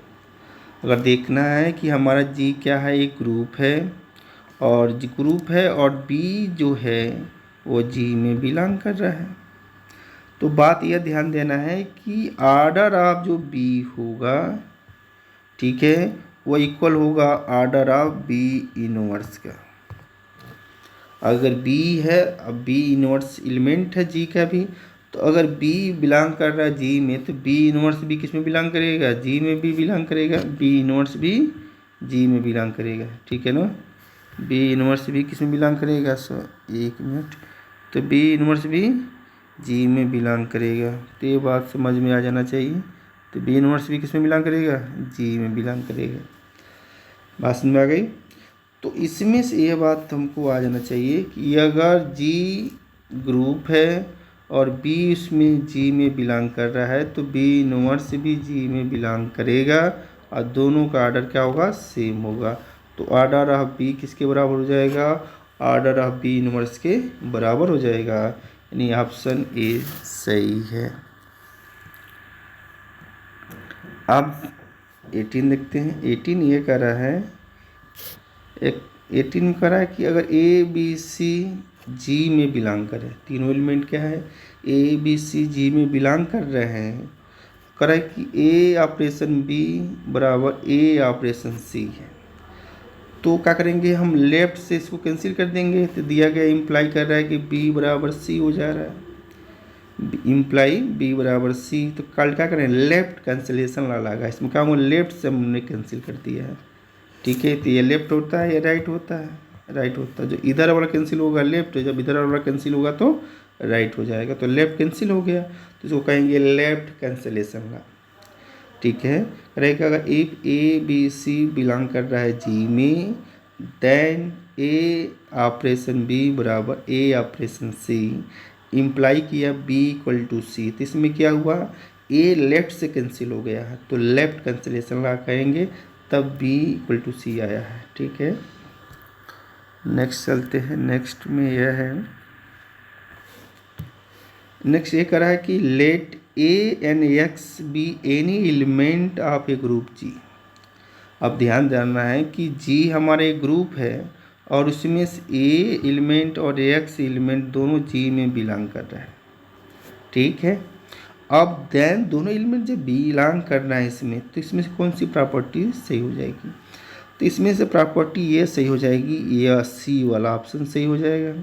अगर देखना है कि हमारा जी क्या है, एक ग्रुप है और जी ग्रुप है और बी जो है वो जी में बिलोंग कर रहा है, तो बात यह ध्यान देना है कि आर्डर ऑफ जो बी होगा, ठीक है, वो इक्वल होगा आर्डर ऑफ बी इनवर्स का। अगर बी है, अब बी इनवर्स एलिमेंट है जी का भी, तो अगर बी बिलोंग कर रहा है जी में तो बी इनवर्स भी किस में बिलोंग करेगा, जी में भी बिलोंग करेगा, बी इनवर्स भी जी में बिलोंग करेगा। ठीक है ना, बी इनवर्स भी किस में बिलोंग करेगा, एक मिनट, तो बी इनवर्स भी जी में बिलोंग करेगा। तो ये बात समझ में आ जाना चाहिए। तो बी इनवर्स भी किस में बिलोंग करेगा, जी में बिलोंग करेगा। बात समझ में आ गई। तो इसमें से यह बात हमको आ जाना चाहिए कि अगर जी ग्रुप है और बी उसमें जी में बिलोंग कर रहा है तो बी इनवर्स भी जी में बिलोंग करेगा और दोनों का आर्डर क्या होगा, सेम होगा। तो आर्डर ऑफ बी किसके बराबर हो जाएगा, आर्डर ऑफ बी इनवर्स के बराबर हो जाएगा, यानी ऑप्शन ए सही है। अब 18 देखते हैं। 18 ये कह रहा है, एक 18 में कह रहा है कि अगर ए बी सी जी में बिलोंग करे, तीनों एलिमेंट क्या है, ए बी सी जी में बिलोंग कर रहे हैं, कह रहा है कि ए ऑपरेशन बी बराबर ए ऑपरेशन सी है। तो क्या करेंगे, हम लेफ्ट से इसको कैंसिल कर देंगे, तो दिया गया इम्प्लाई कर रहा है कि बी बराबर सी हो जा रहा है, इम्प्लाई बी बराबर सी। तो कल क्या करें, लेफ्ट कैंसिलेशन लगा, इसमें क्या होगा, लेफ्ट से हमने कैंसिल कर दिया है। ठीक है, तो ये लेफ्ट होता है, ये राइट होता है, राइट होता है। जो इधर वाला कैंसिल होगा लेफ्ट, जब इधर वाला कैंसिल होगा तो राइट हो जाएगा। तो लेफ्ट कैंसिल हो गया तो इसको कहेंगे लेफ्ट कैंसिलेशन ला। ठीक है, रहेगा अगर if A B C belong कर रहा है जी में, देन ए ऑपरेशन बी बराबर ए ऑपरेशन सी, इम्प्लाई किया बी इक्वल टू सी। तो इसमें क्या हुआ, ए लेफ्ट से कैंसिल हो गया है तो लेफ्ट कैंसिलेशन ला कहेंगे, तब बी इक्वल टू सी आया है। ठीक है, नेक्स्ट चलते हैं। नेक्स्ट में यह है, नेक्स्ट ये कह रहा है कि let A and X be any element of a group G. अब ध्यान देना है कि जी हमारे ग्रुप है और उसमें से ए एलिमेंट और एक्स एलिमेंट दोनों जी में बिलोंग कर रहा है। ठीक है, अब देन दोनों एलिमेंट जब बिलोंग करना है इसमें, तो इसमें से कौन सी प्रॉपर्टी सही हो जाएगी, तो इसमें से प्रॉपर्टी ये सही हो जाएगी, ये सी वाला ऑप्शन सही हो जाएगा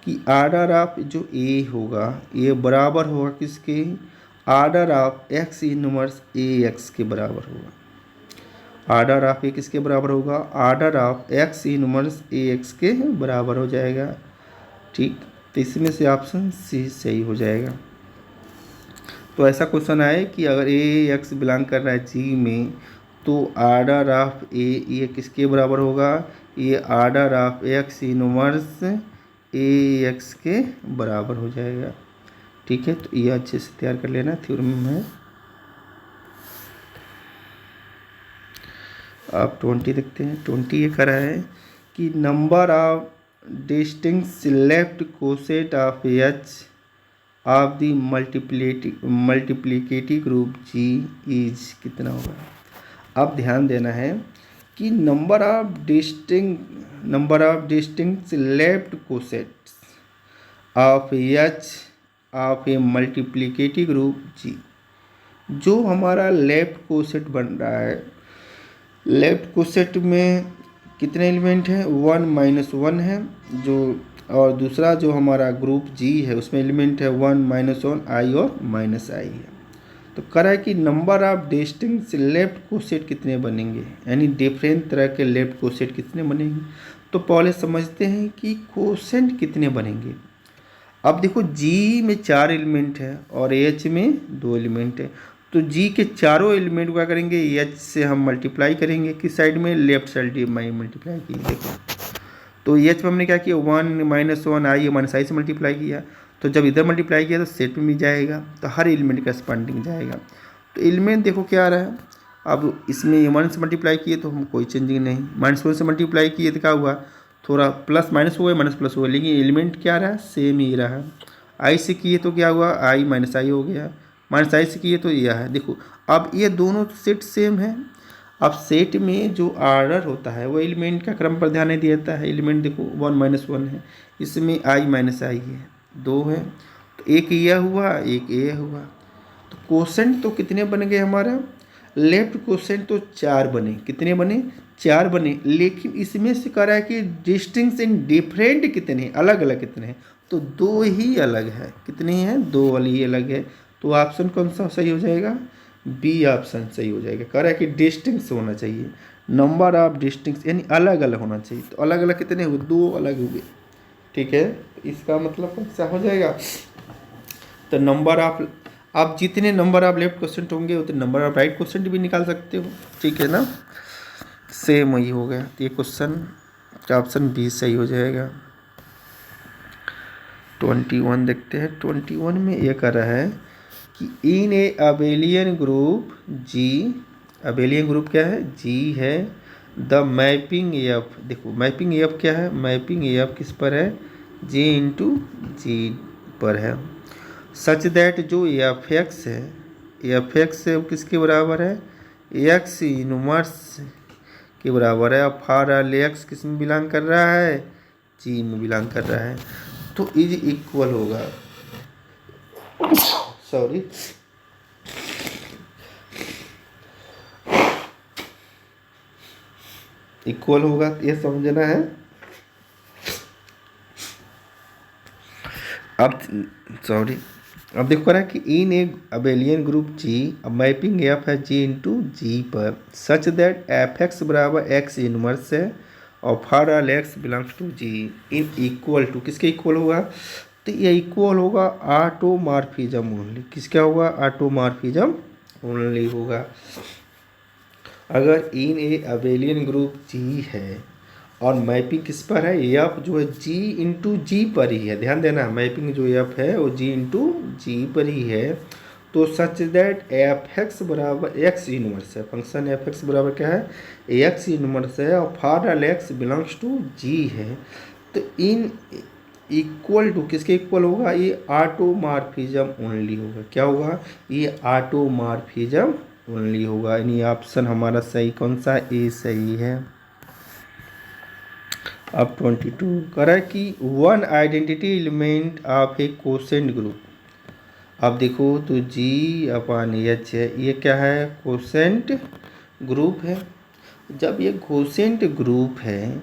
कि आर्डर ऑफ जो ए होगा ये बराबर होगा किसके, order of x inverse A x के बराबर होगा। आर्डर ऑफ ए किसके बराबर होगा, order of x inverse A x के बराबर हो जाएगा। ठीक, तो इसमें से ऑप्शन सी सही हो जाएगा। तो ऐसा क्वेश्चन आए कि अगर ए एक्स बिलोंग कर रहा है जी में, तो आर्डर ऑफ ए ये किसके बराबर होगा, ये order of x inverse A x के बराबर हो जाएगा। ठीक है, तो ये अच्छे से तैयार कर लेना, थ्योरम में। आप 20 देखते हैं। 20 ये कह रहा है कि number of distinct left coset of H of the multiplicative group G is कितना होगा। अब ध्यान देना है कि number of distinct left cosets of H of a multiplicative group G. जो हमारा लेफ्ट कोसेट बन रहा है, लेफ्ट कोसेट में कितने एलिमेंट हैं, 1 - 1 है जो, और दूसरा जो हमारा ग्रुप जी है उसमें एलिमेंट है 1 - 1 आई और माइनस आई है। तो कह रहा है कि number of distinct left coset कितने बनेंगे, यानी डिफरेंट तरह के लेफ्ट कोसेट कितने बनेंगे। तो पहले समझते हैं कि कोसेंट कितने बनेंगे। अब देखो जी में 4 एलिमेंट है और एच में 2 एलिमेंट है, तो जी के चारों एलिमेंट क्या करेंगे, एच से हम मल्टीप्लाई करेंगे, किस साइड में, लेफ्ट साइड में मल्टीप्लाई किए। देखो तो एच में हमने क्या किया, 1 - 1 आई माइनस आई से मल्टीप्लाई किया, तो जब इधर मल्टीप्लाई किया तो सेट में भी जाएगा, तो हर एलिमेंट का स्पॉन्डिंग जाएगा। तो एलिमेंट देखो क्या आ रहा है, अब इसमें 1 से मल्टीप्लाई किए तो हम कोई चेंजिंग नहीं, -1 से मल्टीप्लाई किए तो क्या हुआ, थोड़ा प्लस माइनस हुआ, माइनस प्लस हुआ, लेकिन एलिमेंट क्या रहा, सेम ही रहा। आई से किए तो क्या हुआ, आई माइनस आई हो गया, माइनस आई से किए तो यह है। देखो अब ये दोनों सेट सेम है। अब सेट में जो ऑर्डर होता है वो एलिमेंट का क्रम पर ध्यान नहीं देता है। एलिमेंट देखो 1 - 1 है, इसमें आई माइनस आई है, 2 है, तो एक यह हुआ एक ये हुआ। तो कोसेंट तो कितने बन गए हमारा, लेफ्ट कोसेंट तो 4 बने, कितने बने, 4 बने, लेकिन इसमें से कह रहा है कि डिस्टिंक्ट इन डिफरेंट कितने, अलग अलग कितने हैं, तो 2 ही अलग है। कितने हैं, 2 वाली ही अलग है। तो ऑप्शन कौन सा सही हो जाएगा, बी ऑप्शन सही हो जाएगा। कह रहा है कि डिस्टिंक्ट होना चाहिए, नंबर ऑफ डिस्टिंक्ट यानी अलग अलग होना चाहिए। तो अलग अलग कितने हुए, 2 अलग हुए, ठीक है। इसका मतलब कौन सा हो जाएगा, तो नंबर ऑफ, आप जितने नंबर ऑफ लेफ्ट क्वेश्चन होंगे उतने नंबर ऑफ राइट क्वेश्चन भी निकाल सकते हो, ठीक है ना। सेम वही हो गया, तो ये क्वेश्चन का ऑप्शन बी सही हो जाएगा। 21 देखते हैं। 21 में ये कर रहा है कि in A abelian group ji, abelian group क्या है, जी है, द मैपिंग एफ, देखो मैपिंग एफ क्या है, मैपिंग एफ किस पर है, जे इंटू जी पर है, सच दैट जो एफ एक्स है, एफ एक्स है वो किसके बराबर है, एक्स इनवर्स के बराबर है। अब फार आल एक्स किस में बिलोंग कर रहा है, जी में बिलोंग कर रहा है, तो इज इक्वल होगा, सॉरी इक्वल होगा, ये समझना है। अब सॉरी, अब देखो रहा है कि in A abelian group G, अब मैपिंग एफ है जी इंटू जी पर, सच दैट एफ एक्स बराबर एक्स इनवर्स है और for all X belongs to G in equal to, किसके इक्वल होगा, तो ये इक्वल होगा ऑटोमॉर्फिज्म ओनली, किसका होगा, ऑटोमॉर्फिज्म ओनली होगा। अगर इन ए अबेलियन ग्रुप जी है और मैपिंग किस पर है, एफ जो है जी इंटू जी पर ही है, ध्यान देना, मैपिंग जो एफ है वो जी इंटू जी पर ही है, तो सच दैट एफ एक्स बराबर एक्स इनवर्स है, फंक्शन एफ एक्स बराबर क्या है, एक्स इनवर्स है और for all X belongs to G है, तो इन इक्वल टू किसके इक्वल होगा, ये ऑटोमॉर्फिज्म ओनली होगा, क्या होगा, ये ऑटोमॉर्फिज्म ओनली होगा, यानी ऑप्शन हमारा सही कौन सा, ए सही है। अब 22 कह है कि one identity element of A quotient group. अब देखो तो जी अपन एच है, ये क्या है, कोसेंट ग्रुप है। जब ये कोसेंट ग्रुप है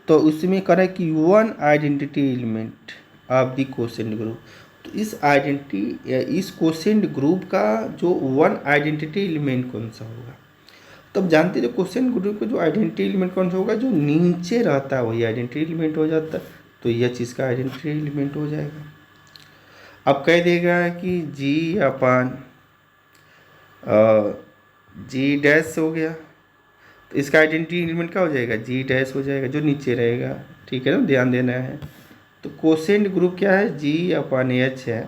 तो उसमें कह रहा है कि one identity element of the quotient group, तो इस आइडेंटिटी, इस कोसेंट ग्रुप का जो वन आइडेंटिटी एलिमेंट कौन सा होगा। तो अब जानते हैं क्वेश्चन ग्रुप का जो आइडेंटिटी एलिमेंट कौन सा होगा, जो नीचे रहता है वही आइडेंटिटी एलिमेंट हो जाता है, तो यह चीज़ का आइडेंटिटी एलिमेंट हो जाएगा। अब कह देगा कि जी अपन जी डैश हो गया, तो इसका आइडेंटिटी एलिमेंट क्या हो जाएगा, जी डैश हो जाएगा, जो नीचे रहेगा, ठीक है ना, ध्यान देना है। तो कोसेंट ग्रुप क्या है, जी अपन एच है,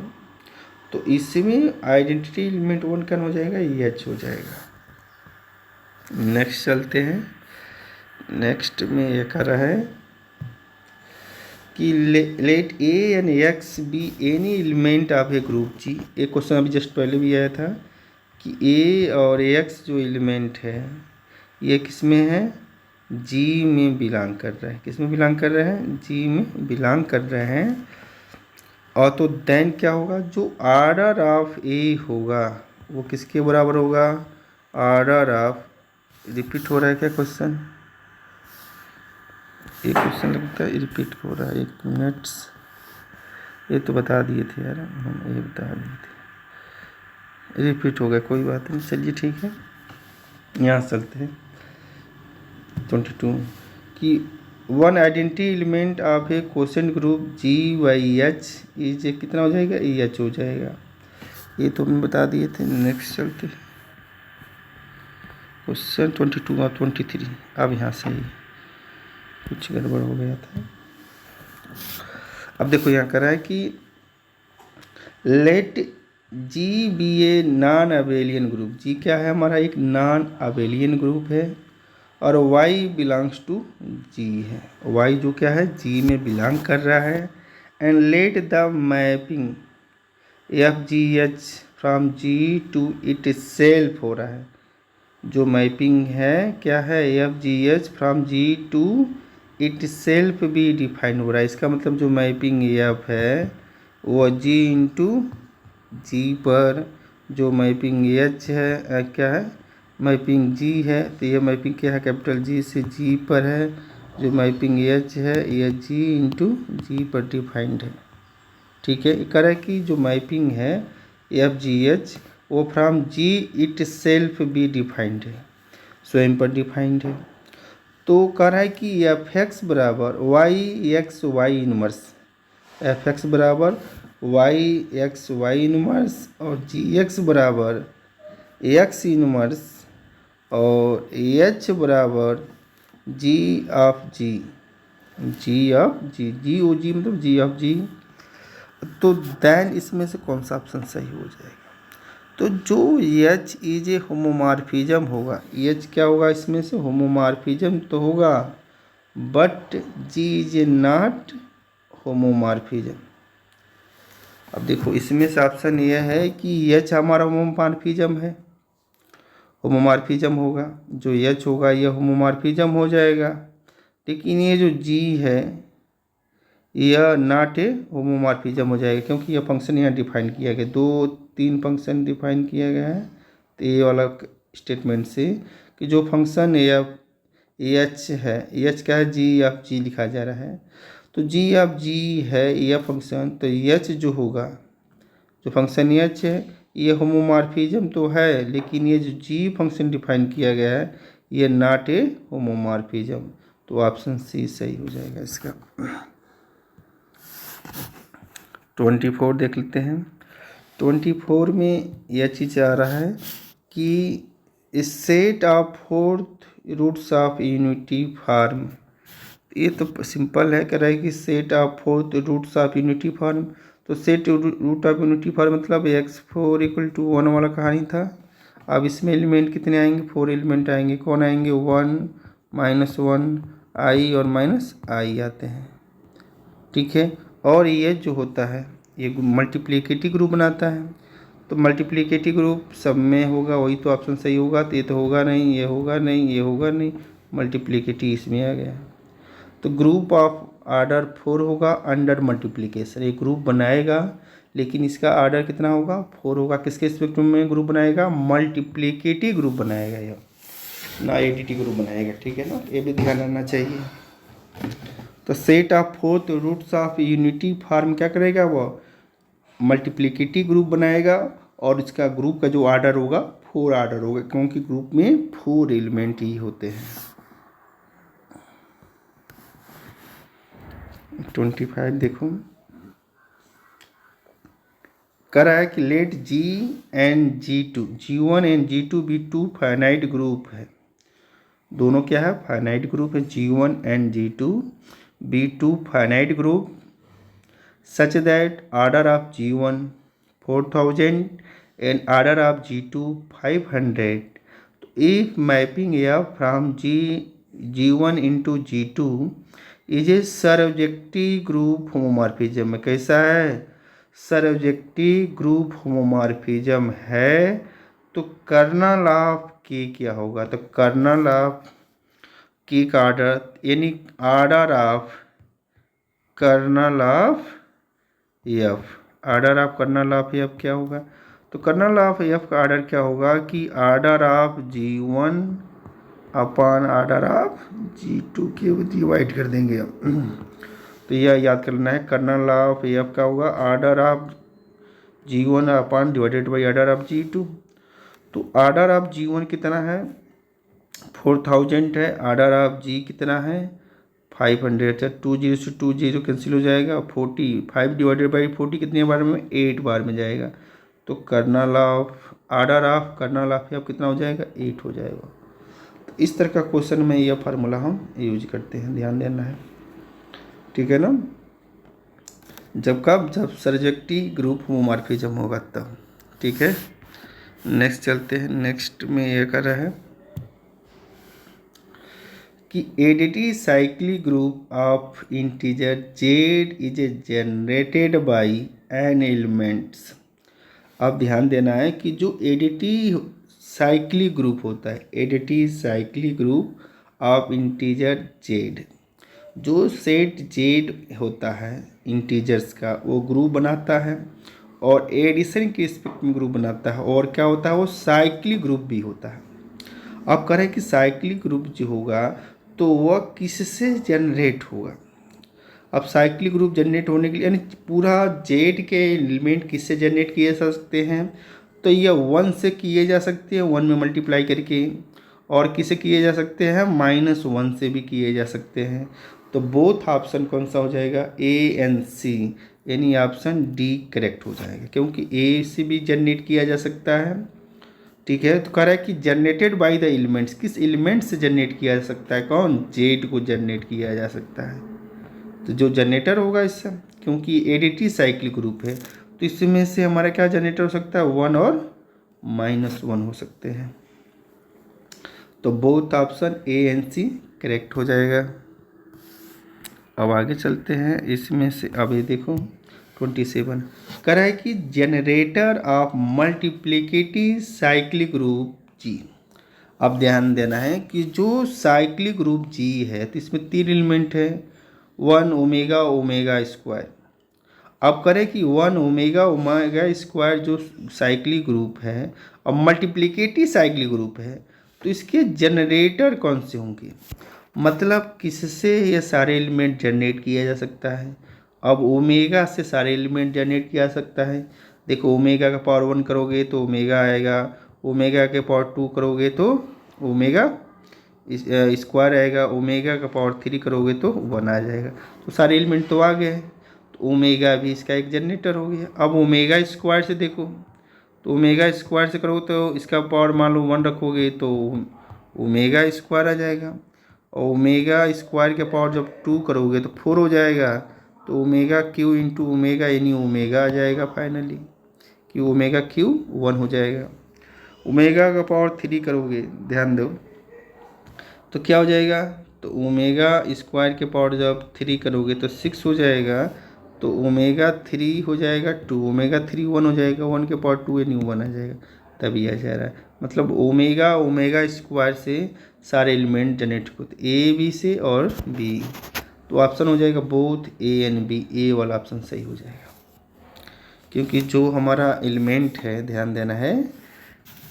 तो इसमें आइडेंटिटी एलिमेंट वन कौन हो जाएगा, एच हो जाएगा। नेक्स्ट चलते हैं। नेक्स्ट में ये कर रहा है कि let A and X be any element of a group G. एक क्वेश्चन अभी जस्ट पहले भी आया था कि ए और एक्स जो एलिमेंट है ये किस में है, जी में बिलोंग कर रहे हैं। किस में बिलोंग कर रहे हैं? जी में बिलोंग कर रहे हैं। और तो देन क्या होगा, जो ऑर्डर ऑफ ए होगा वो किसके बराबर होगा? ऑर्डर ऑफ, रिपीट हो रहा है क्या क्वेश्चन? एक क्वेश्चन लगता है रिपीट हो रहा है, 1 मिनट। ये तो बता दिए थे यार हम, ये बता दिए थे, रिपीट हो गया, कोई बात नहीं, चलिए ठीक है। यहाँ चलते हैं 22 कि one identity element of a quotient group G by H is कितना हो जाएगा? ई एच हो जाएगा। ये तो हमने बता दिए थे। नेक्स्ट चलते क्वेश्चन 22 और 23। अब यहाँ से कुछ गड़बड़ हो गया था। अब देखो यहाँ करा है कि let G be a non abelian group. G क्या है? हमारा एक नॉन अबेलियन ग्रुप है। और y बिलोंग्स टू जी है। y जो क्या है? जी में बिलोंग कर रहा है। And let the mapping F G H from G to itself हो रहा है। जो मैपिंग है क्या है? F G H from G to itself भी डिफाइन हो रहा है। इसका मतलब जो मैपिंग एफ है वो जी इंटू जी पर, जो मैपिंग एच है क्या है? मैपिंग जी है, तो ये मैपिंग क्या है? कैपिटल जी से जी पर है। जो मैपिंग एच है ये जी इंटू जी पर डिफाइंड है। ठीक है, कह है कि जो मैपिंग है एफ जी एच वो फ्रॉम जी इट सेल्फ भी डिफाइंड है, स्वयं पर डिफाइंड है। तो कह रहा है कि एफ एक्स बराबर Y X Y inverse, F X बराबर वाई एक्स वाई इनवर्स और जी एक्स बराबर एक्स इनवर्स और एच बराबर G of ji, ji of जी, जी ओ जी मतलब जी ऑफ जी। तो देन इसमें से कौन सा ऑप्शन सही हो जाएगा? तो जो एच इज ए होमोमॉर्फिज्म होगा, एच क्या होगा इसमें से? होमोमॉर्फिज्म तो होगा, but G is a not homomorphism. अब देखो इसमें से ऑप्शन यह है कि एच हमारा होमोमॉर्फिज्म है, होमोमॉर्फिज्म होगा, जो एच होगा यह होमोमॉर्फिज्म हो जाएगा। लेकिन ये जो जी है यह नॉट ए होमोमॉर्फिज्म हो जाएगा, क्योंकि यह फंक्शन यहाँ डिफाइन किया गया, 2-3 फंक्शन डिफाइन किया गया है। तो ये वाला स्टेटमेंट से कि जो फंक्शन एफ एच है, एच क्या है? जी एफ जी लिखा जा रहा है। तो जी एफ जी है यह फंक्शन, तो एच जो होगा, जो फंक्शन एच है ये होमोमॉर्फिज्म तो है, लेकिन ये जो जी फंक्शन डिफाइन किया गया है ये नॉट ए होमोमॉर्फिज्म। तो ऑप्शन सी सही हो जाएगा इसका। 24 देख लेते हैं। 24 में यह चीज़ आ रहा है कि set of fourth roots of unity form. ये तो सिंपल है, कह रहा है कि set of fourth roots of unity form. तो set root of unity form मतलब x4 = 1 वाला कहानी था। अब इसमें एलिमेंट कितने आएंगे? 4 एलिमेंट आएंगे। कौन आएंगे? 1 -1 i और -i आते हैं। ठीक है, और ये जो होता है ये मल्टीप्लिकेटिव ग्रुप बनाता है। तो मल्टीप्लिकेटिव ग्रुप सब में होगा, वही तो ऑप्शन सही होगा। तो ये तो होगा नहीं, ये होगा नहीं, ये होगा नहीं, मल्टीप्लिकेटिव इसमें आ गया। तो ग्रुप ऑफ ऑर्डर 4 होगा अंडर मल्टीप्लिकेशन। एक ग्रुप बनाएगा लेकिन इसका ऑर्डर कितना होगा? 4 होगा। किसके स्पेक्ट्रम में ग्रुप बनाएगा? मल्टीप्लिकेटिव ग्रुप बनाएगा, यह ना एडिटिव ग्रुप बनाएगा। ठीक है ना, ये भी ध्यान रखना चाहिए। तो set of fourth roots of unity form क्या करेगा? वो मल्टीप्लिकेटिव ग्रुप बनाएगा और इसका ग्रुप का जो ऑर्डर होगा 4 ऑर्डर होगा, क्योंकि ग्रुप में 4 एलिमेंट ही होते हैं। 25 देखो, कह रहा है कि let ji and G2, G1 and G2 भी 2 फाइनाइट ग्रुप है। दोनों क्या है? फाइनाइट ग्रुप है। G1 and G2 be 2 finite group such that order of G1 4000 and order of G2 500. If mapping F from G1 into G2 is a surjective group homomorphism, कैसा है? surjective group homomorphism है। तो kernel of के क्या होगा? तो kernel of किक order यानी order of kernel of F. Order of kernel of F क्या होगा? तो कर्नल ऑफ एफ का आर्डर क्या होगा कि order of G1 upon order of G2 के डिवाइड कर देंगे। तो यह याद करना है, कर्नल ऑफ एफ का होगा order of G1 upon divided by order of G2। तो आर्डर ऑफ G1 कितना है? 4000 है। आर्डर ऑफ G कितना है? 500 है। 20 से 20 कैंसिल हो जाएगा। 45 डिवाइडेड बाई 40 कितने बार में? 8 बार में जाएगा। तो kernel of order of kernel of F कितना हो जाएगा? 8 हो जाएगा। तो इस तरह का क्वेश्चन में यह फार्मूला हम यूज करते हैं, ध्यान देना है, ठीक है ना। जब सर्जेक्टी ग्रुप होमोमॉर्फिज्म होगा तब, ठीक है। नेक्स्ट चलते हैं। नेक्स्ट में यह कर रहा है कि additive cyclic group of integer Z is generated by N elements. अब ध्यान देना है कि जो एडिटी साइक्लिक ग्रुप होता है, additive cyclic group of integer Z, जो सेट जेड होता है इंटीजर्स का, वो ग्रुप बनाता है और एडिशन के रिस्पेक्ट में ग्रुप बनाता है। और क्या होता है? वो साइक्लिक ग्रुप भी होता है। अब कह रहे हैं कि साइक्लिक ग्रुप जो होगा तो वह किससे जनरेट होगा? अब साइक्लिक ग्रुप जनरेट होने के लिए यानी पूरा जेड के एलिमेंट किससे जनरेट किए जा सकते हैं? तो ये 1 से किए जा सकते हैं, 1 में मल्टीप्लाई करके। और किसे किए जा सकते हैं? -1 से भी किए जा सकते हैं। तो बोथ ऑप्शन कौन सा हो जाएगा? A and C, यानी ऑप्शन डी करेक्ट हो जाएगा, क्योंकि ए से भी जनरेट किया जा सकता है, ठीक है। तो कह रहा है कि जनरेटेड बाय द एलिमेंट्स, किस एलिमेंट से जनरेट किया जा सकता है? कौन? जेड को जनरेट किया जा सकता है। तो जो जनरेटर होगा इससे, क्योंकि एडिटी साइक्लिक ग्रुप है, तो इसमें से हमारा क्या जनरेटर हो सकता है? 1 और -1 हो सकते हैं। तो both option A and C correct हो जाएगा। अब आगे चलते हैं। इसमें से अब ये देखो 27 कह रहा है कि generator of multiplicative cyclic group G. अब ध्यान देना है कि जो साइक्लिक ग्रुप जी है तो इसमें 3 एलिमेंट है, 1 ओमेगा ओमेगा स्क्वायर। अब करें कि 1 ओमेगा ओमेगा स्क्वायर जो साइक्लिक ग्रुप है और मल्टीप्लिकेटिव साइक्लिक ग्रुप है, तो इसके जनरेटर कौन से होंगे? मतलब किससे ये सारे एलिमेंट जनरेट किया जा सकता है? अब ओमेगा से सारे एलिमेंट जनरेट किया जा सकता है। देखो ओमेगा का पावर 1 करोगे तो ओमेगा आएगा, ओमेगा के पावर 2 करोगे तो ओमेगा स्क्वायर आएगा, ओमेगा का पावर 3 करोगे तो 1 आ जाएगा। तो सारे एलिमेंट तो आ गए हैं, तो ओमेगा भी इसका एक जनरेटर हो गया। अब ओमेगा स्क्वायर से देखो, तो ओमेगा स्क्वायर से करोगे तो इसका पावर मान लो 1 रखोगे तो ओमेगा स्क्वायर आ जाएगा। और ओमेगा स्क्वायर के पावर जब 2 करोगे तो 4 हो जाएगा। तो ओमेगा क्यू इंटू ओमेगा यानी ओमेगा आ जाएगा फाइनली, कि ओमेगा क्यू 1 हो जाएगा। ओमेगा का पावर 3 करोगे, ध्यान दो, तो क्या हो जाएगा? तो ओमेगा स्क्वायर के पावर जब 3 करोगे तो 6 हो जाएगा। तो ओमेगा 3 हो जाएगा 2, ओमेगा 3 1 हो जाएगा, 1 के पावर 2 यानी 1 आ जाएगा, तभी आ जा रहा है। मतलब ओमेगा ओमेगा स्क्वायर से सारे एलिमेंट जनरेट होते, ए बी से और बी। तो ऑप्शन हो जाएगा बोथ ए एंड बी, ए वाला ऑप्शन सही हो जाएगा, क्योंकि जो हमारा एलिमेंट है, ध्यान देना है,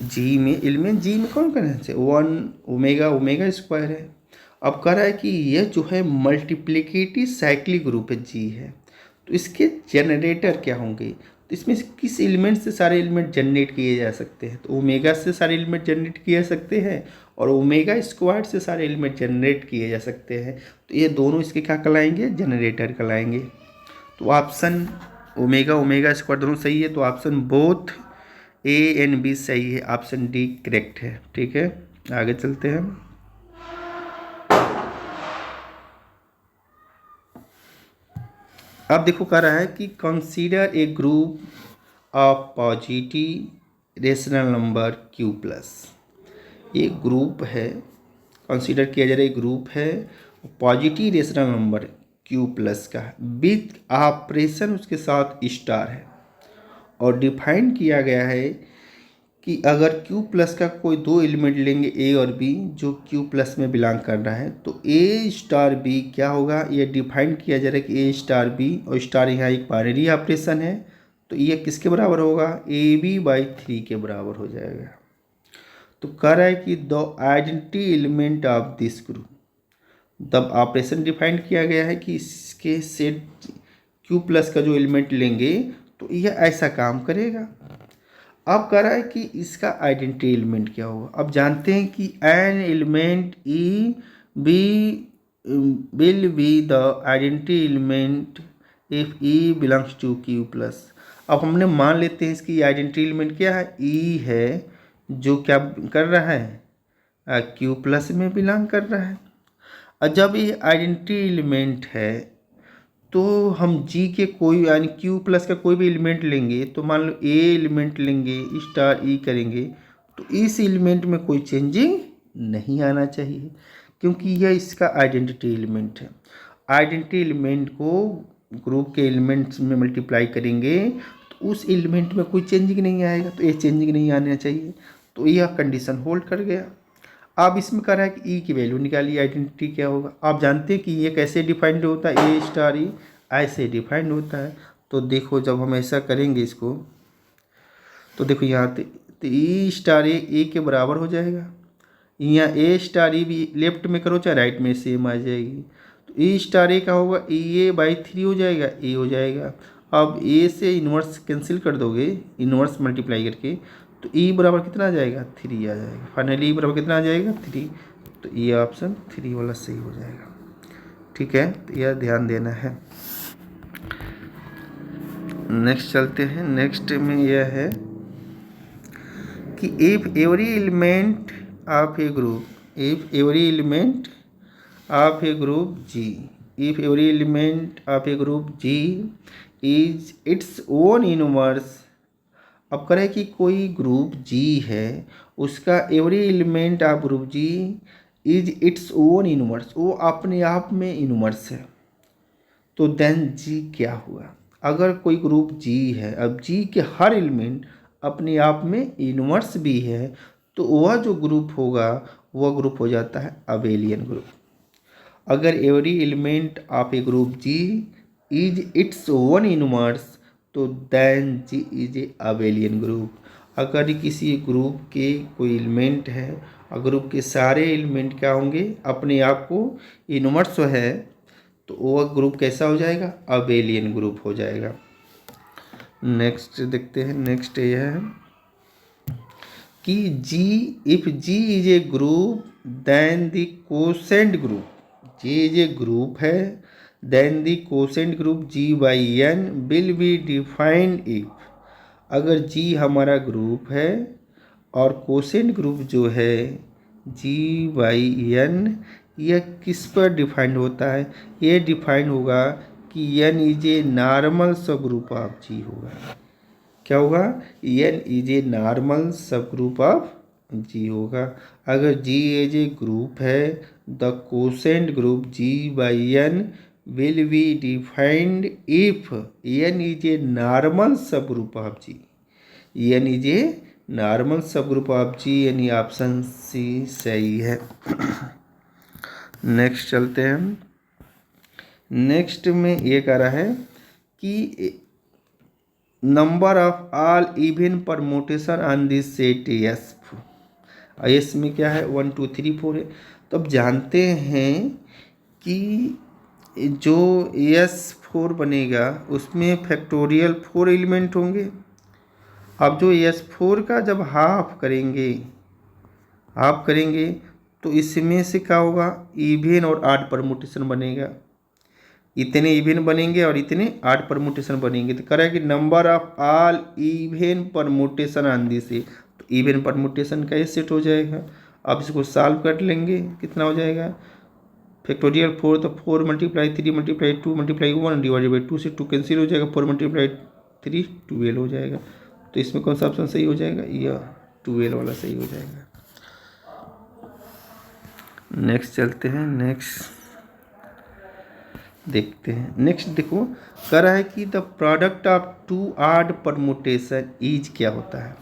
जी में एलिमेंट जी में कौन कौन है? 1 ओमेगा ओमेगा स्क्वायर है। अब कह रहा है कि यह जो है मल्टीप्लिकेटिव साइक्लिक ग्रुप है जी है, तो इसके जनरेटर क्या होंगे? तो इसमें से किस एलिमेंट से सारे एलिमेंट जनरेट किए जा सकते हैं? तो ओमेगा से सारे एलिमेंट जनरेट किए जा सकते हैं और ओमेगा स्क्वायर से सारे एलिमेंट जनरेट किए जा सकते हैं। तो ये दोनों इसके क्या कहलाएंगे? जनरेटर कहलाएंगे। तो ऑप्शन ओमेगा ओमेगा स्क्वायर दोनों सही है, तो option both A and B सही है, ऑप्शन डी करेक्ट है, ठीक है। आगे चलते हैं। अब देखो कह रहा है कि consider a group of positive rational number Q plus. ये ग्रुप है, कंसीडर किया जा रहा है ग्रुप है positive rational number Q plus का, विथ ऑपरेशन उसके साथ स्टार है, और डिफाइन किया गया है कि अगर Q प्लस का कोई दो एलिमेंट लेंगे A और B जो Q प्लस में बिलोंग कर रहा है, तो A स्टार B क्या होगा, ये डिफाइन किया जा रहा है कि A स्टार B, और स्टार यहाँ एक बाइनरी ऑपरेशन है, तो ये किसके बराबर होगा, AB/3 के बराबर हो जाएगा। तो कह रहा है कि the identity element of this group, तब ऑपरेशन डिफाइन किया गया है कि इसके सेट Q प्लस का जो एलिमेंट लेंगे तो यह ऐसा काम करेगा। अब कह रहा है कि इसका आइडेंटिटी एलिमेंट क्या होगा। अब जानते हैं कि an element E B will be the identity element if E belongs to Q plus. अब हमने मान लेते हैं इसकी आइडेंटिटी एलिमेंट क्या है, ई है, जो क्या कर रहा है, Q प्लस में बिलोंग कर रहा है। और जब ये आइडेंटिटी एलिमेंट है तो हम G के कोई यानी Q प्लस का कोई भी एलिमेंट लेंगे, तो मान लो A एलिमेंट लेंगे स्टार E करेंगे, तो इस एलिमेंट में कोई चेंजिंग नहीं आना चाहिए, क्योंकि यह इसका आइडेंटिटी एलिमेंट है। आइडेंटिटी एलिमेंट को ग्रुप के एलिमेंट्स में मल्टीप्लाई करेंगे तो उस एलिमेंट में कोई चेंजिंग नहीं आएगा, तो ये चेंजिंग नहीं आना चाहिए, तो यह कंडीशन होल्ड कर गया। अब इसमें कह रहा है कि ई की वैल्यू निकालिए, आइडेंटिटी क्या होगा। आप जानते हैं कि ये कैसे डिफाइंड होता है, ए स्टार ई ऐसे डिफाइंड होता है। तो देखो जब हम ऐसा करेंगे इसको, तो देखो यहाँ तो ई स्टार ए के बराबर हो जाएगा। यहाँ ए स्टार ई भी लेफ्ट में करो चाहे राइट में, सेम आ जाएगी। तो ई स्टार ए का होगा A/3 हो जाएगा, ए हो जाएगा। अब ए से इन्वर्स कैंसिल कर दोगे, इन्वर्स मल्टीप्लाई करके, तो ई बराबर कितना आ जाएगा, 3 आ जाएगा। फाइनली ई बराबर कितना आ जाएगा, 3। तो ये ऑप्शन 3 वाला सही हो जाएगा। ठीक है, तो यह ध्यान देना है। नेक्स्ट चलते हैं। नेक्स्ट में यह है कि if every element of a group, if every element of a group G, if every element of a group G is its own inverse. अब करें कि कोई ग्रुप G है, उसका every element of group G is its own inverse, वो अपने आप में इनवर्स है, तो देन G क्या हुआ। अगर कोई ग्रुप G है, अब G के हर एलिमेंट अपने आप में इनवर्स भी है, तो वह जो ग्रुप होगा वह ग्रुप हो जाता है अबेलियन ग्रुप। अगर every element of a group G is its own inverse, तो then G is a abelian group. अगर किसी ग्रुप के कोई एलिमेंट है और ग्रुप के सारे एलिमेंट क्या होंगे, अपने आप को इनवर्स है, तो वह ग्रुप कैसा हो जाएगा, अबेलियन ग्रुप हो जाएगा। नेक्स्ट देखते हैं। नेक्स्ट यह है कि G, if G is a group then the quotient group, G is a group है, then the quotient group G/N will be defined if. अगर G हमारा ग्रुप है और कोसेंट ग्रुप जो है G/N, यह किस पर डिफाइंड होता है, ये डिफाइंड होगा कि N is a normal subgroup of G होगा। क्या होगा, N is a normal subgroup of G होगा। अगर G इज ए ग्रुप है, the quotient group G/N will be defined if N is a normal subgroup of G, N is a normal subgroup of G, यानी option C सही है। Next चलते हैं। Next में ये कह रहा है कि number of all even permutation on this set S में क्या है, 1 2 3 4 है। तो अब जानते हैं कि जो S4 बनेगा उसमें फैक्टोरियल 4 एलिमेंट होंगे। अब जो S4 का जब हाफ करेंगे तो इसमें से क्या होगा, इवन और ऑड परमुटेशन बनेगा। इतने इवन बनेंगे और इतने ऑड परमुटेशन बनेंगे। तो करें कि number of all even permutation on this, तो इवन परमुटेशन का ये सेट हो जाएगा। अब इसको सॉल्व कर लेंगे, कितना हो जाएगा, फैक्टोरियल 4, तो 4 × 3 × 2 × 1 डिवाइडेड बाई 2 से 2 कैंसिल हो जाएगा, 4 × 3 12 हो जाएगा। तो इसमें कौन सा ऑप्शन सही हो जाएगा, यह 12 वाला सही हो जाएगा। नेक्स्ट चलते हैं। नेक्स्ट देखते हैं। नेक्स्ट देखो, कह रहा है कि the product of 2 odd permutation is क्या होता है।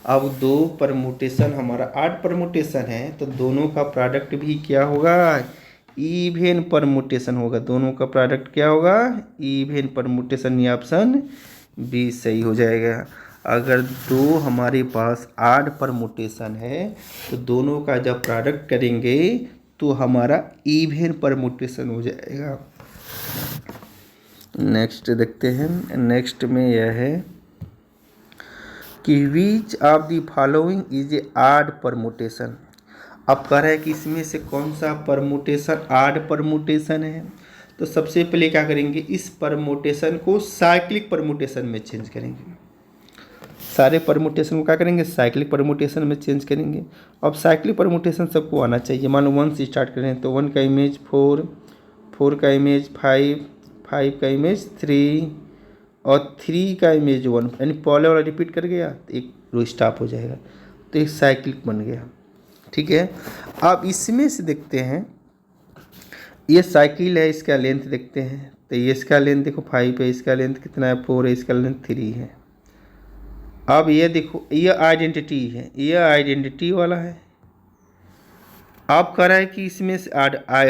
अब दो परमुटेशन हमारा 8 परमुटेशन है, तो दोनों का प्रोडक्ट भी क्या होगा, इवन परमुटेशन होगा। दोनों का प्रोडक्ट क्या होगा, इवन परमुटेशन। ये ऑप्शन बी सही हो जाएगा। अगर दो हमारे पास 8 परमुटेशन है तो दोनों का जब प्रोडक्ट करेंगे तो हमारा इवन परमुटेशन हो जाएगा। नेक्स्ट देखते हैं। नेक्स्ट में यह है कि which of the following is a odd permutation. अब कह रहा है कि इसमें से कौन सा परमुटेशन ऑड परमुटेशन है। तो सबसे पहले क्या करेंगे, इस परमुटेशन को साइक्लिक परमुटेशन में चेंज करेंगे। सारे परमुटेशन को क्या करेंगे, साइक्लिक परमुटेशन में चेंज करेंगे। अब साइक्लिक परमुटेशन सबको आना चाहिए। मान लो 1 से स्टार्ट करें तो 1 का इमेज 4, 4 का इमेज 5, 5 का इमेज 3 और 3 का इमेज 1, यानी पहले वाला रिपीट कर गया तो एक रो स्टॉप हो जाएगा, तो एक साइक्लिक बन गया। ठीक है, अब इसमें से देखते हैं, ये साइकिल है, इसका लेंथ देखते हैं। तो ये इसका लेंथ देखो 5 है, इसका लेंथ कितना है 4 है, इसका लेंथ 3 है। अब ये देखो, ये आइडेंटिटी है, ये आइडेंटिटी वाला है। आप कह रहा है कि इसमें से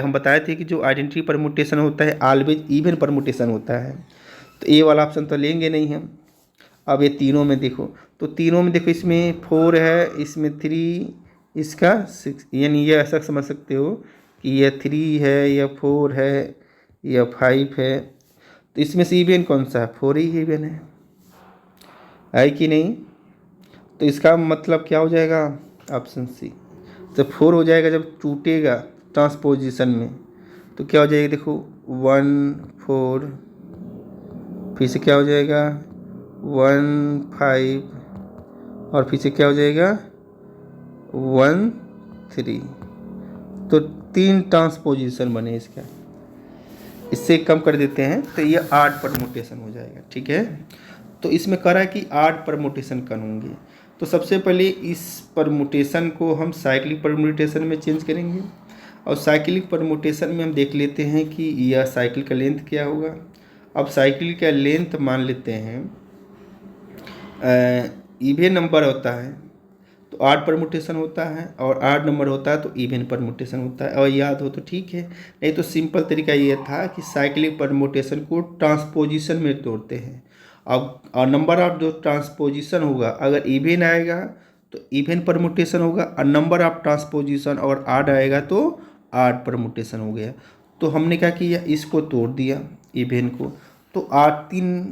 हम बताए थे कि जो आइडेंटिटी परमुटेशन होता है ऑलवेज इवन परमुटेशन होता है, तो ये वाला ऑप्शन तो लेंगे नहीं हम। अब ये तीनों में देखो, तो तीनों में देखो, इसमें 4 है, इसमें 3, इसका 6, यानी ये ऐसा समझ सकते हो कि यह 3 है, यह 4 है, यह 5 है। तो इसमें से इवन कौन सा है, 4 ही इवन है कि नहीं। तो इसका मतलब क्या हो जाएगा, ऑप्शन सी। तो 4 हो जाएगा जब टूटेगा ट्रांसपोजिशन में, तो क्या हो जाएगा देखो 1 4, फिर से क्या हो जाएगा 1 5 और फिर से क्या हो जाएगा 1 3। तो 3 ट्रांसपोजिशन बने इसका, इससे कम कर देते हैं तो ये 8 परमुटेशन हो जाएगा। ठीक है, तो इसमें कह रहा है कि 8 परमुटेशन करूँगी। तो सबसे पहले इस परमुटेशन को हम साइक्लिक परमुटेशन में चेंज करेंगे, और साइक्लिक परमुटेशन में हम देख लेते हैं कि यह साइकिल का लेंथ क्या होगा। अब साइकिल का लेंथ मान लेते हैं, इवन नंबर होता है तो 8 परमुटेशन होता है, और 8 नंबर होता है तो इवन परमुटेशन होता है। और याद हो तो ठीक है, नहीं तो सिंपल तरीका ये था कि साइक्लिक परमुटेशन को ट्रांसपोजिशन में तोड़ते हैं। अब और नंबर ऑफ जो ट्रांसपोजिशन होगा, अगर इवन आएगा तो इवन परमुटेशन होगा, और नंबर ऑफ ट्रांसपोजिशन और ऑड आएगा तो ऑड परमुटेशन हो गया। तो हमने क्या किया, इसको तोड़ दिया इवन को, तो 3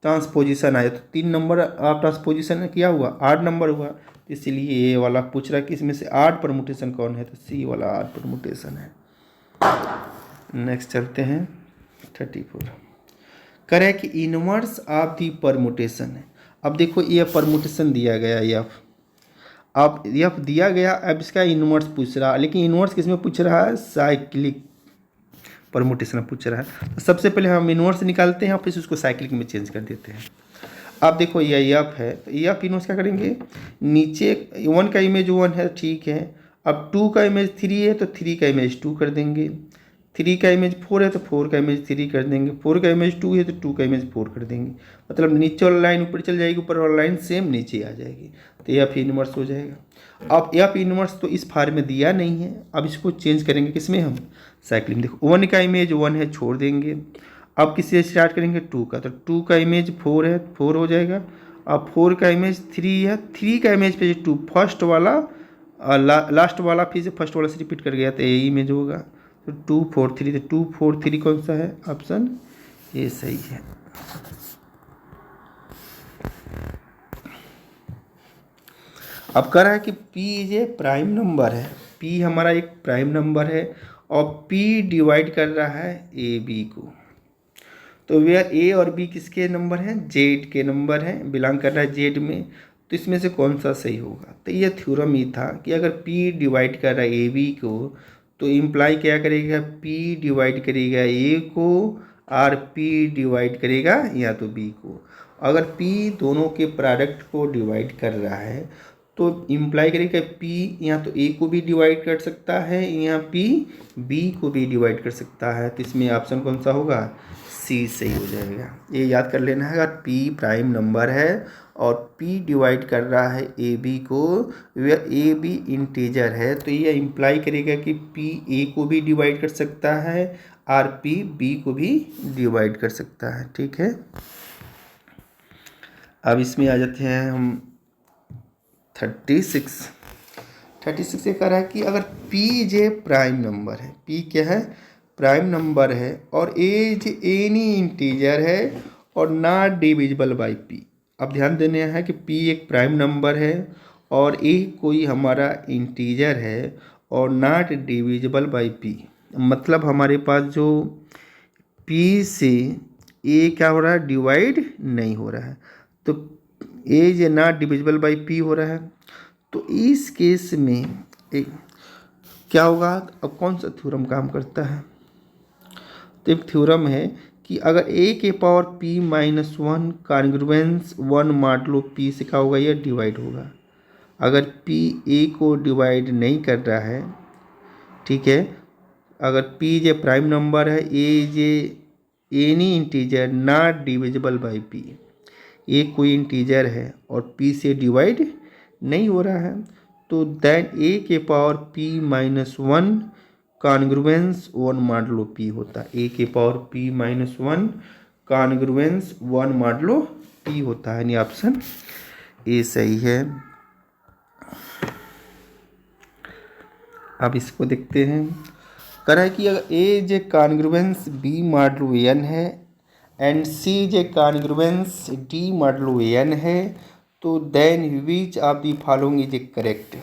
ट्रांसपोजिशन आया, तो 3 नंबर ऑफ ट्रांसपोजिशन किया हुआ 8 नंबर हुआ। इसलिए ये वाला पूछ रहा है कि इसमें से 8 परमुटेशन कौन है, तो सी वाला 8 परमुटेशन है। नेक्स्ट चलते हैं 34। करें कि इनवर्स ऑफ दी परमुटेशन है। अब देखो ये परमुटेशन दिया गया एफ, अब एफ दिया गया, अब इसका इनवर्स पूछ रहा है, लेकिन इनवर्स किस में पूछ रहा है, साइक्लिक परमुटेशन पूछ रहा है। तो सबसे पहले हम इनवर्स निकालते हैं, फिर उसको साइक्लिक में चेंज कर देते हैं। अब देखो ये एफ है, तो एफ इनवर्स क्या करेंगे, नीचे 1 का इमेज 1 है, ठीक है। अब 2 का इमेज 3 है तो 3 का इमेज 2 कर देंगे, 3 का इमेज 4 है तो 4 का इमेज 3 कर देंगे, 4 का इमेज 2 है तो 2 का इमेज 4 कर देंगे। मतलब नीचे वाला लाइन ऊपर चल जाएगी, ऊपर वाला लाइन सेम नीचे आ जाएगी, तो एफ इनवर्स हो जाएगा। अब एफ इनवर्स तो इस फार्म में दिया नहीं है, अब इसको चेंज करेंगे किसमें, हम साइक्लिंग। देखो 1 का इमेज 1 है, छोड़ देंगे। अब किससे स्टार्ट करेंगे, 2 का, तो 2 का इमेज 4 है, 4 हो जाएगा। अब 4 का इमेज 3 है, 3 का इमेज पे 2, फर्स्ट वाला लास्ट वाला फिर से फर्स्ट वाला से रिपीट कर गया, तो ये इमेज होगा। तो 2 4 3, तो 2 4 3 कौन सा है, ऑप्शन ये सही है। अब कह रहा है कि P is a prime number है, P हमारा एक प्राइम नंबर है, और P डिवाइड कर रहा है ए बी को। तो वेयर ए और बी किसके नंबर हैं, जेड के नंबर हैं, बिलोंग कर रहा है जेड में। तो इसमें से कौन सा सही होगा, तो ये थ्योरम ये था कि अगर P डिवाइड कर रहा है ए बी को, तो इम्प्लाई क्या करेगा, P डिवाइड करेगा ए को, और P डिवाइड करेगा या तो B को। अगर P दोनों के प्रोडक्ट को डिवाइड कर रहा है तो इम्प्लाई करेगा P या तो A को भी डिवाइड कर सकता है, या P B को भी डिवाइड कर सकता है। तो इसमें ऑप्शन कौन सा होगा, सी सही हो जाएगा। ये याद कर लेना है, अगर पी प्राइम नंबर है और पी डिवाइड कर रहा है ए बी को, ए बी इंटीजर है, तो ये इम्प्लाई करेगा कि पी ए को भी डिवाइड कर सकता है और पी बी को भी डिवाइड कर सकता है। ठीक है, अब इसमें आ जाते हैं हम 36 ये कह रहा है कि अगर पी जे प्राइम नंबर है, पी क्या है, प्राइम नंबर है, और ए जे एनी इंटीजर है और नॉट डिविजिबल बाई पी। अब ध्यान देने है कि पी एक प्राइम नंबर है और ए कोई हमारा इंटीजर है और नॉट डिविजिबल बाई पी। मतलब हमारे पास जो पी से ए क्या हो रहा है, डिवाइड नहीं हो रहा है, तो ए जे नॉट डिविजिबल बाई पी हो रहा है। तो इस केस में क्या होगा, अब कौन सा थ्योरम काम करता है, तो एक थ्योरम है कि अगर ए के power P minus one congruence one modulo P से क्या होगा, यह डिवाइड होगा। अगर पी ए को डिवाइड नहीं कर रहा है, ठीक है, अगर पी जे प्राइम नंबर है, A J any integer not divisible by P, A कोई इंटीजर है और पी से डिवाइड नहीं हो रहा है, तो देन ए के power P minus one congruence one modulo P होता है। ए के power P minus one congruence one modulo P होता है, यानी ऑप्शन ए सही है। अब इसको देखते हैं, कह रहा है कि अगर A J congruence B modulo N है and C J congruence D modulo N है, तो then which of the following is correct.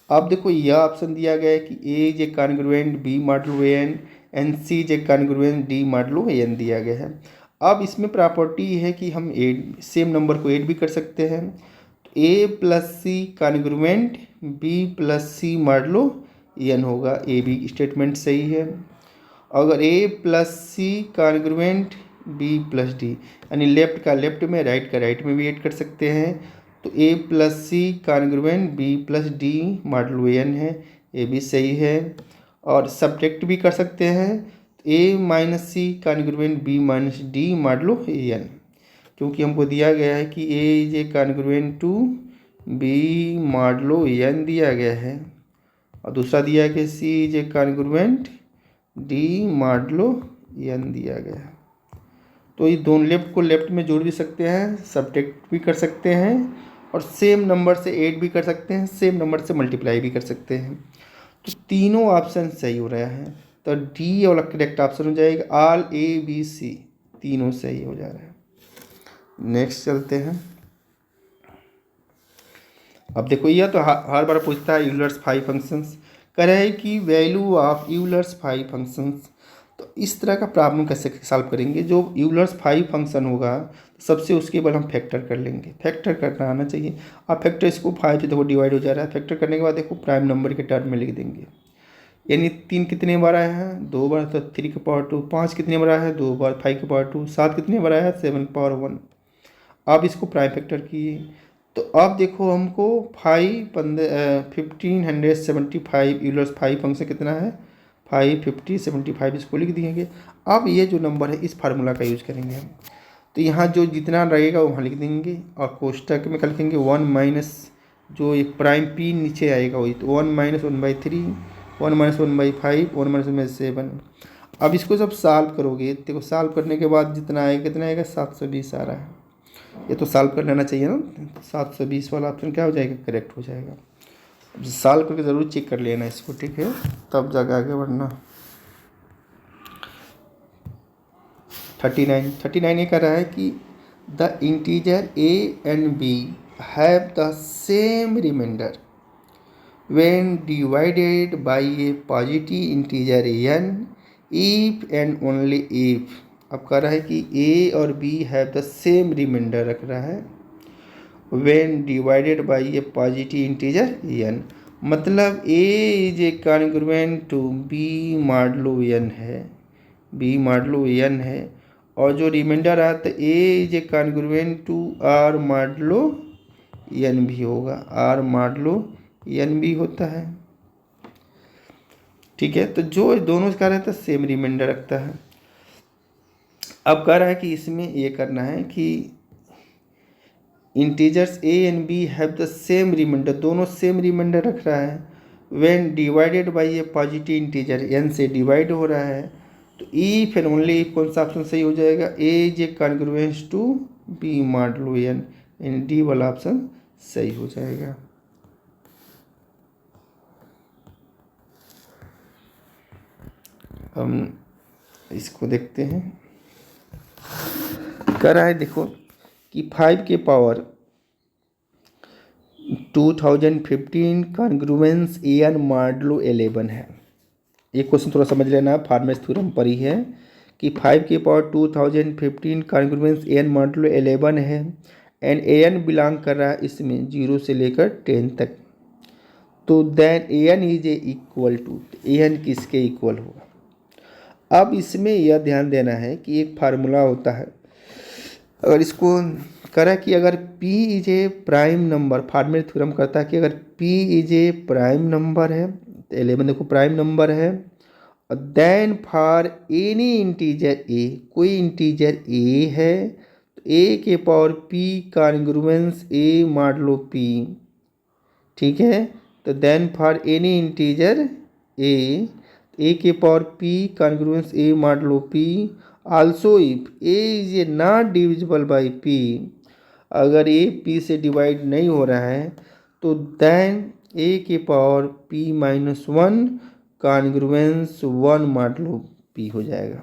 अब देखो यह ऑप्शन दिया गया है कि A J congruent B modulo N and C J congruent D modulo N दिया गया है। अब इसमें प्रॉपर्टी है कि हम एड सेम नंबर को ऐड भी कर सकते हैं, तो A plus C congruent B plus C modulo N होगा, ए बी स्टेटमेंट सही है। अगर A plus C congruent B plus D, यानी लेफ्ट का लेफ्ट में राइट का राइट में भी ऐड कर सकते हैं, तो A plus C congruent B plus D modulo N है, ये भी सही है। और सब्ट्रैक्ट भी कर सकते हैं, A minus C congruent B minus D modulo N, क्योंकि हमको दिया गया है कि A J congruent to B modulo N दिया गया है, और दूसरा दिया है कि C J congruent D modulo N दिया गया है। तो ये दोनों लेफ्ट को लेफ्ट में जोड़ भी सकते हैं, सब्ट्रैक्ट भी कर सकते हैं, और सेम नंबर से ऐड भी कर सकते हैं, सेम नंबर से मल्टीप्लाई भी कर सकते हैं। तो तीनों ऑप्शन सही हो रहा है, तो डी वाला करेक्ट ऑप्शन हो जाएगा, ऑल ए बी सी तीनों सही हो जा रहा है। नेक्स्ट चलते हैं। अब देखो यह तो हर बार पूछता है यूलर्स फाइव फंक्शंस, कह रहे हैं कि value of Euler's five functions. तो इस तरह का प्रॉब्लम कैसे सॉल्व करेंगे, जो यूलर्स फाइव फंक्शन होगा सबसे उसके बाद हम फैक्टर कर लेंगे, फैक्टर करना आना चाहिए। अब फैक्टर इसको फाइव से देखो डिवाइड हो जा रहा है, फैक्टर करने के बाद देखो प्राइम नंबर के टर्म में लिख देंगे, यानी 3 कितने बार आया है, 2 बार, तो 3 के पावर 2, 5 कितने बार आया है, 2 बार, 5 के पावर 2, 7 कितने बार आया है, 7 पावर 1। अब इसको प्राइम फैक्टर किए, तो अब देखो हमको 1575 यूलर्स फाइव फंक्शन कितना है, 55075, इसको लिख देंगे। अब ये जो नंबर है इस फार्मूला का यूज करेंगे हम, तो यहाँ जो जितना रहेगा वहाँ लिख देंगे, और कोष्टक में लिखेंगे 1 माइनस जो ये प्राइम पी नीचे आएगा वही, तो 1 माइनस 1/3, 1 माइनस 1/5, 1 माइनस 1/7। अब इसको जब सॉल्व करोगे, देखो सॉल्व करने के बाद जितना आएगा कितना आएगा, 720 आ रहा है। ये तो सॉल्व कर लेना चाहिए ना, 720 वाला ऑप्शन क्या हो जाएगा, करेक्ट हो जाएगा। सॉल्व करके ज़रूर चेक कर लेना इसको, ठीक है, तब जाके आगे बढ़ना। 39 ये कह रहा है कि the integer A and B have the same remainder when divided by a positive integer N if and only if. अब कह रहा है कि ए और B have the same remainder रख रहा है when divided by a positive integer N, मतलब A is a congruent to B modulo N है, बी मॉडलो एन है, और जो रिमाइंडर आता है ए is a congruent to are modulo N भी होगा, आर मॉडलो एन भी होता है, ठीक है। तो जो दोनों का रहता है सेम रिमाइंडर रखता है। अब कह रहा है कि इसमें ये करना है कि integers A and B have the same remainder, दोनों सेम रिमाइंडर रख रहा है when divided by a positive integer, N से डिवाइड हो रहा है। तो ई फिर ओनली कौन सा ऑप्शन सही हो जाएगा, A is a congruence to B modulo N, इन डी वाला ऑप्शन सही हो जाएगा। हम इसको देखते हैं। कह रहा है देखो कि 5 के power 2015 congruence A N modulo 11 है। एक क्वेश्चन थोड़ा समझ लेना, फार्मेस थ्योरम पर ही है कि 5 के power 2015 congruence A N modulo 11 है एंड ए एन बिलोंग कर रहा है इसमें 0 से लेकर 10 तक। तो then A N is A equal to, A N किसके इक्वल होगा। अब इसमें यह ध्यान देना है कि एक फार्मूला होता है, अगर इसको करा कि अगर P is a prime number, formula theorem करता है कि अगर P is a prime number है, तो 11 देखो प्राइम नंबर है, और then for any integer A, कोई इंटीजर ए है तो ए के पावर P कॉन्ग्रुएंस ए मॉडलो P, ठीक है। तो देन फॉर एनी इंटीजर ए के power P congruence A modulo P, also if A is a not divisible by P, अगर ए P से डिवाइड नहीं हो रहा है तो देन ए के power P -1 congruence 1 modulo P हो जाएगा।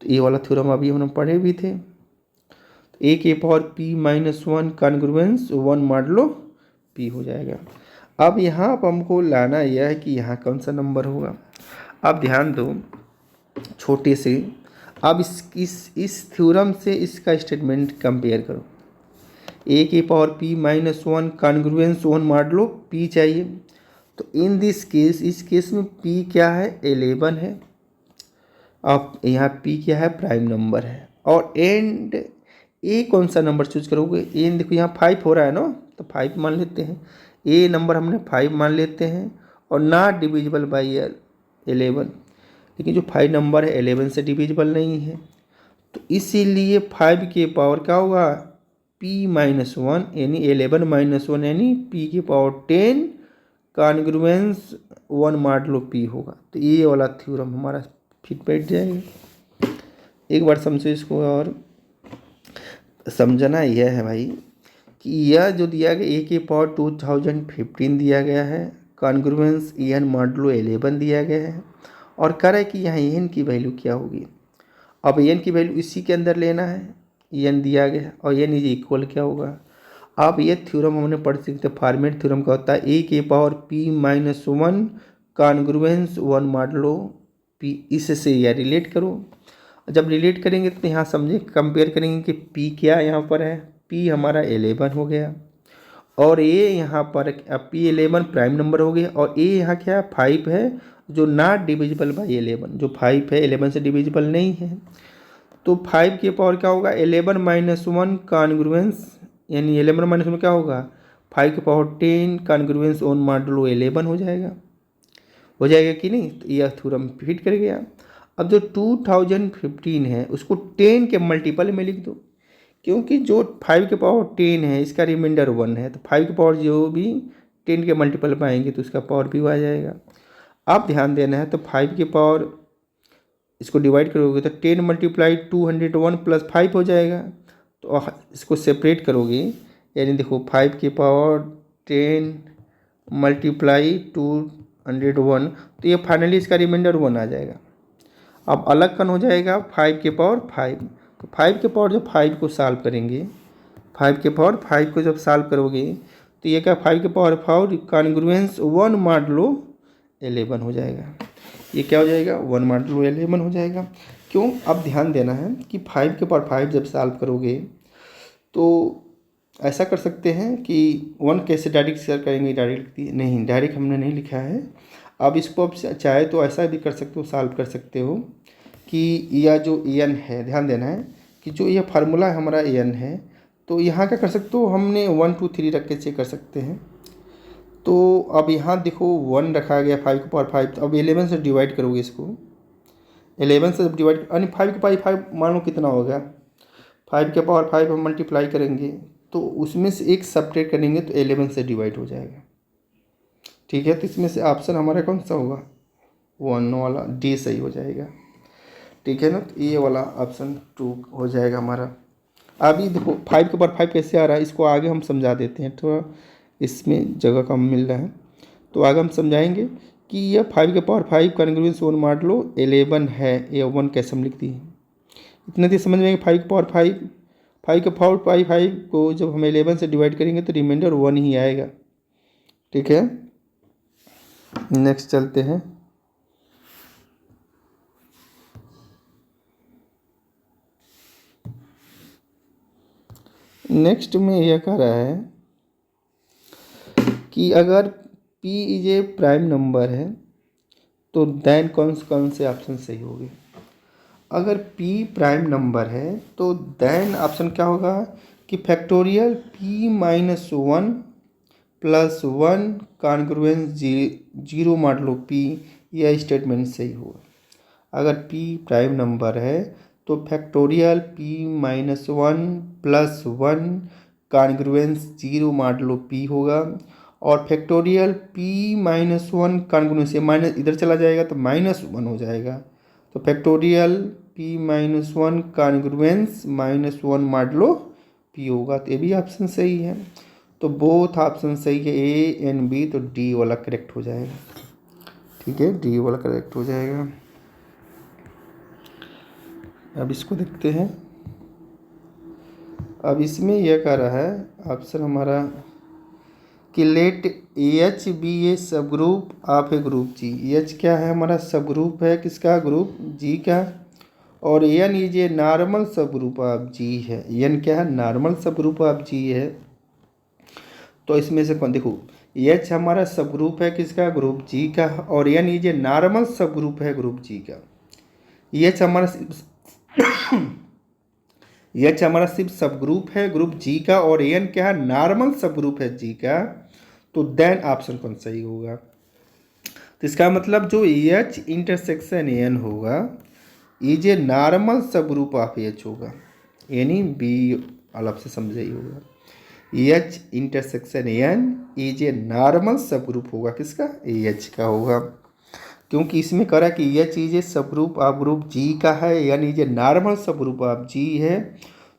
तो ये वाला थ्योरम अभी हम पढ़े भी थे। तो ए के power P -1 congruence 1 modulo P हो जाएगा। अब यहाँ पर हमको लाना यह है कि यहाँ कौन सा नंबर होगा। अब ध्यान दो छोटे से, अब इस थ्योरम से इसका स्टेटमेंट कंपेयर करो। ए के power P -1 congruence 1 modulo P चाहिए। तो इन दिस केस, इस केस में P क्या है, 11 है। अब यहाँ P क्या है, प्राइम नंबर है। और एंड ए कौन सा नंबर चूज करोगे, एन देखो यहाँ 5 हो रहा है ना, तो 5 मान लेते हैं। ए नंबर हमने 5 मान लेते हैं और नॉट डिविजिबल बाई 11, लेकिन जो 5 नंबर है 11 से डिविजिबल नहीं है। तो इसीलिए 5 के पावर क्या होगा, P -1 यानी 11 -1 यानी P के पावर 10 कॉन्ग्रुएंस 1 मॉडलो P होगा। तो ये वाला थ्योरम हमारा फिट बैठ जाएगा। एक बार समझो इसको, और समझना यह है भाई कि यह जो दिया गया ए के पावर 2015 दिया गया है, कॉन्ग्रुएंस एन मॉडलो 11 दिया गया है, और कह रहा है कि यहाँ एन की वैल्यू क्या होगी। अब एन की वैल्यू इसी के अंदर लेना है, एन दिया गया और एन इज इक्वल क्या होगा। अब ये थ्योरम हमने पढ़ सकते, फॉर्मेट थ्योरम का होता है ए के power P -1 congruence 1 modulo P, इससे यह रिलेट करो। जब रिलेट करेंगे तो यहाँ समझे कंपेयर करेंगे कि P क्या यहाँ पर है, P हमारा 11 हो गया, और ए यहाँ पर P 11 प्राइम नंबर हो गया, और ए यहाँ क्या 5 है जो नॉट डिविजिबल बाई 11, जो 5 है 11 से डिविजिबल नहीं है। तो 5 के पावर क्या होगा, 11 -1 कॉन्ग्रुएंस, यानी 11 -1 क्या होगा, 5 के पावर 10 कॉन्ग्रुएंस 1 मॉडलो 11 हो जाएगा। हो जाएगा कि नहीं, तो यह थ्योरम फिट कर गया। अब जो 2015 है उसको 10 के मल्टीपल में लिख दो, क्योंकि जो 5 के पावर 10 है इसका रिमाइंडर 1 है, तो 5 के पावर जो भी 10 के मल्टीपल में आएंगे तो उसका पावर भी आ जाएगा। अब ध्यान देना है, तो 5 के पावर इसको डिवाइड करोगे तो 10 × 201 + 5 हो जाएगा। तो इसको सेपरेट करोगे, यानी देखो 5 के पावर 10 × 201, तो ये फाइनली इसका रिमाइंडर 1 आ जाएगा। अब अलग कन हो जाएगा 5 के पावर 5, तो 5 के पावर जब 5 को सॉल्व करेंगे, 5 के पावर 5 को जब सॉल्व करोगे तो ये क्या 5 के पावर 5 कॉन्ग्रुएंस 1 मॉडलो 11 हो जाएगा। ये क्या हो जाएगा, 1 मॉडलो 11 हो जाएगा। क्यों, अब ध्यान देना है कि 5 के पावर 5 जब सॉल्व करोगे तो ऐसा कर सकते हैं कि 1 कैसे डायरेक्ट शेयर करेंगे, डायरेक्ट नहीं, डायरेक्ट हमने नहीं लिखा है। अब इसको आप चाहे तो ऐसा भी कर सकते हो, सॉल्व कर सकते हो कि यह जो एन है, ध्यान देना है कि जो यह फार्मूला हमारा एन है, तो यहाँ क्या कर सकते हो, हमने 1 2 3 रख के चेक कर सकते हैं। तो अब यहाँ देखो 1 रखा गया 5 के पावर 5, तो अब 11 से डिवाइड करोगे इसको, 11 से जब डिवाइड यानी 5 के पावर 5 मान लो कितना होगा, 5 के पावर 5 हम मल्टीप्लाई करेंगे तो उसमें से एक सब्ट्रैक्ट करेंगे तो 11 से डिवाइड हो जाएगा। ठीक है, तो इसमें से ऑप्शन हमारा कौन सा होगा, 1 वाला डी सही हो जाएगा। ठीक है ना, तो ये वाला ऑप्शन 2 हो जाएगा हमारा। अभी देखो 5 के पावर 5 कैसे आ रहा है, इसको आगे हम समझा देते हैं, थोड़ा इसमें जगह कम मिल रहा है तो आगे हम समझाएंगे कि यह 5 के पावर 5 कॉन्ग्रुएंस 1 मॉड लो 11 है, ये 1 कैसे हम लिख दिए। इतने देर समझ में 5 के पावर 5 के पावर 5 को जब हम 11 से डिवाइड करेंगे तो रिमाइंडर 1 ही आएगा। ठीक है, नेक्स्ट चलते हैं। नेक्स्ट में यह कह रहा है कि अगर p is a prime number है तो देन कौन से ऑप्शन सही होंगे। अगर p प्राइम नंबर है तो देन ऑप्शन क्या होगा कि factorial p minus 1 plus 1 congruence 0 मान लो p, यह स्टेटमेंट सही होगा। अगर p प्राइम नंबर है तो factorial p minus 1 plus 1 congruence 0 मान लो p होगा, और फैक्टोरियल p माइनस 1 कॉन्ग्रुएंस, ये माइनस इधर चला जाएगा तो -1 हो जाएगा, तो फैक्टोरियल p माइनस 1 कॉन्ग्रुएंस -1 मान लो p होगा, तो ये भी ऑप्शन सही है। तो बोथ ऑप्शन सही है, ए एंड बी, तो डी वाला करेक्ट हो जाएगा। ठीक है, डी वाला करेक्ट हो जाएगा। अब इसको देखते हैं। अब इसमें यह कह रहा है ऑप्शन हमारा कि late H be a subgroup of a group G. H क्या है हमारा, सब ग्रुप है किसका, ग्रुप जी का, और N is a normal subgroup of G है। एन क्या है, normal subgroup of G है। तो इसमें से कौन, देखो एच हमारा सब ग्रुप है किसका, ग्रुप जी का, और N is a normal subgroup है ग्रुप जी का। एच हमारा सिर्फ सब ग्रुप है ग्रुप जी का, और एन क्या है, नॉर्मल सब ग्रुप है जी का, तो देन ऑप्शन कौन सही होगा। तो इसका मतलब जो एच इंटरसेक्शन एन होगा is a normal subgroup of H होगा, यानी बी अलग से समझे ही होगा। H intersection N is a normal subgroup होगा किसका, एच का होगा, क्योंकि इसमें कह रहा है कि H is A subgroup of group G का है, यानी is a normal subgroup of G है,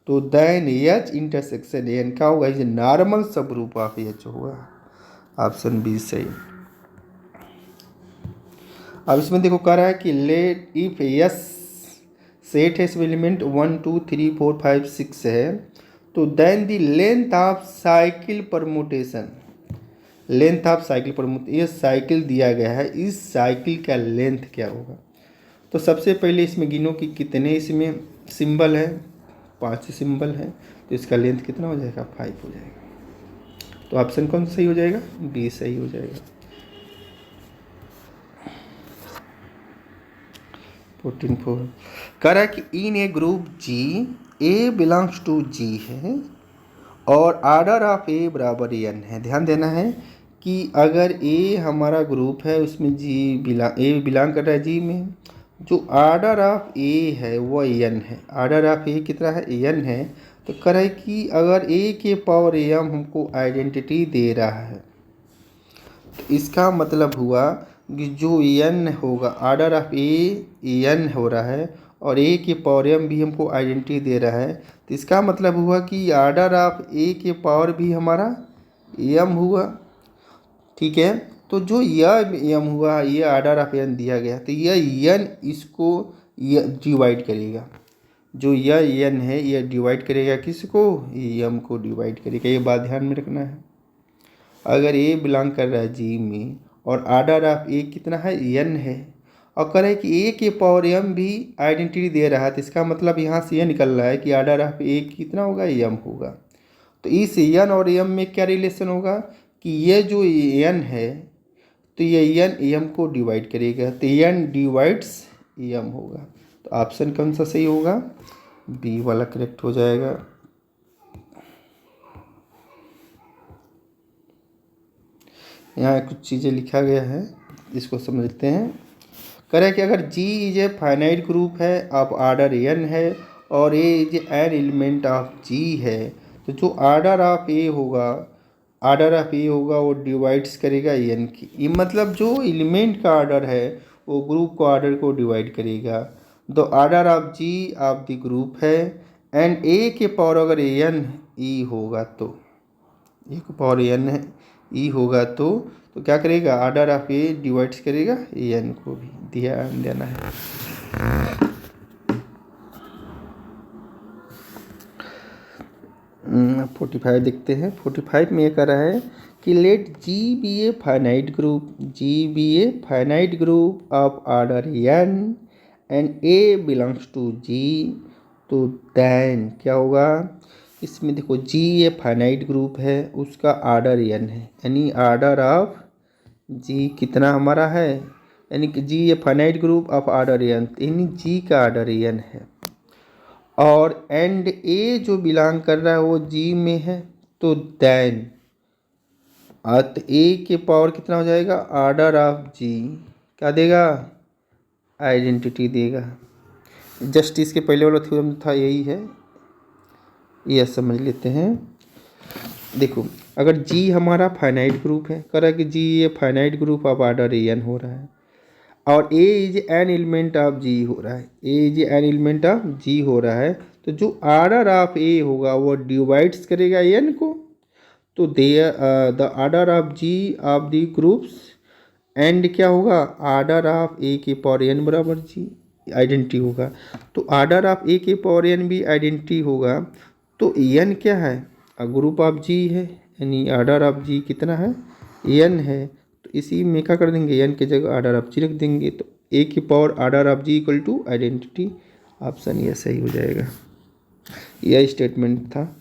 तो देन एच इंटरसेक्शन एन का होगा, is a normal subgroup of H होगा। ऑप्शन बी सही। अब इसमें देखो कह रहा है कि लेट इफ एस सेट है एलिमेंट 1 2 3 4 5 6 है, तो then the length of cycle permutation, length of cycle permutation, ये साइकिल दिया गया है, इस साइकिल का लेंथ क्या होगा। तो सबसे पहले इसमें गिनो कि कितने इसमें सिंबल है, 5 सिंबल है, तो इसका लेंथ कितना हो जाएगा, 5 हो जाएगा। तो ऑप्शन कौन सही हो जाएगा, बी सही हो जाएगा। 14 कह रहा है कि in a group G A belongs to G है और ऑर्डर ऑफ ए बराबर एन है। ध्यान देना है कि अगर ए हमारा ग्रुप है उसमें ए बिलोंग कर रहा है जी में, जो ऑर्डर ऑफ ए है वो एन है, ऑर्डर ऑफ ए कितना है, एन है, तो कह रहा है कि अगर ए के पावर एम हमको आइडेंटिटी दे रहा है, तो इसका मतलब हुआ कि जो एन होगा, ऑर्डर ऑफ ए एन हो रहा है और ए के पावर एम भी हमको आइडेंटिटी दे रहा है, तो इसका मतलब हुआ कि ऑर्डर ऑफ ए के पावर भी हमारा एम हुआ। ठीक है, तो जो यह एम हुआ, ये ऑर्डर ऑफ एन दिया गया, तो यह एन इसको डिवाइड करेगा, जो यह एन है यह डिवाइड करेगा किसको, एम को डिवाइड करेगा। ये बात ध्यान में रखना है। अगर ए बिलोंग कर रहा है जी में और ऑर्डर ऑफ ए कितना है, एन है, और कह रहा है कि ए के पावर एम भी आइडेंटिटी दे रहा है, तो इसका मतलब यहाँ से ये निकल रहा है कि ऑर्डर ऑफ ए कितना होगा, एम होगा। तो इस एन और एम में क्या रिलेशन होगा कि ये जो एन है तो ये एन एम को डिवाइड करेगा, तो एन डिवाइड्स एम होगा। तो ऑप्शन कौन सा सही होगा, बी वाला करेक्ट हो जाएगा। यहाँ कुछ चीज़ें लिखा गया है, इसको समझते हैं। कह रहा है कि अगर जी इज ए फाइनाइट ग्रुप है ऑफ आर्डर एन है और a is an element of G है, तो जो आर्डर ऑफ ए होगा वो डिवाइड्स करेगा एन की। ये मतलब जो एलिमेंट का आर्डर है वो ग्रुप को आर्डर को डिवाइड करेगा। The order of G of the group है एंड ए के पावर अगर एन ई होगा तो ए के पावर एन है ई होगा तो क्या करेगा, ऑर्डर ऑफ ए डिवाइड्स करेगा एन को भी, ध्यान देना है। 45 देखते हैं। 45 में ये कह रहा है कि let G be a finite group of order N and A belongs to G, तो देन क्या होगा, इसमें देखो जी ये फाइनाइट ग्रुप है, उसका ऑर्डर एन है, यानी ऑर्डर ऑफ जी कितना हमारा है, यानी कि जी ये finite group of order N, यानी जी का ऑर्डर एन है और एंड ए जो बिलोंग कर रहा है वो जी में है, तो देन अर्थ ए के पावर कितना हो जाएगा, ऑर्डर ऑफ जी क्या देगा, आइडेंटिटी देगा। जस्ट इसके पहले वाला थ्योरम था यही है, यह समझ लेते हैं। देखो अगर जी हमारा फाइनाइट ग्रुप है, कह रहा है कि जी ये finite group of order N हो रहा है और a is an element of G हो रहा है, ए is an element of G हो रहा है, तो जो ऑर्डर ऑफ ए होगा वो डिवाइड्स करेगा एन को, तो the order of G of the groups and क्या होगा, ऑर्डर ऑफ ए के पावर एन बराबर जी आइडेंटिटी होगा, तो ऑर्डर ऑफ ए के पावर एन भी आइडेंटिटी होगा, तो एन क्या है, ग्रुप ऑफ जी है, यानी ऑर्डर ऑफ जी कितना है, एन है, तो इसी में क्या कर देंगे, एन की जगह ऑर्डर ऑफ जी रख देंगे, तो ए की power order of G equal to identity, option ये सही हो जाएगा। यह स्टेटमेंट था।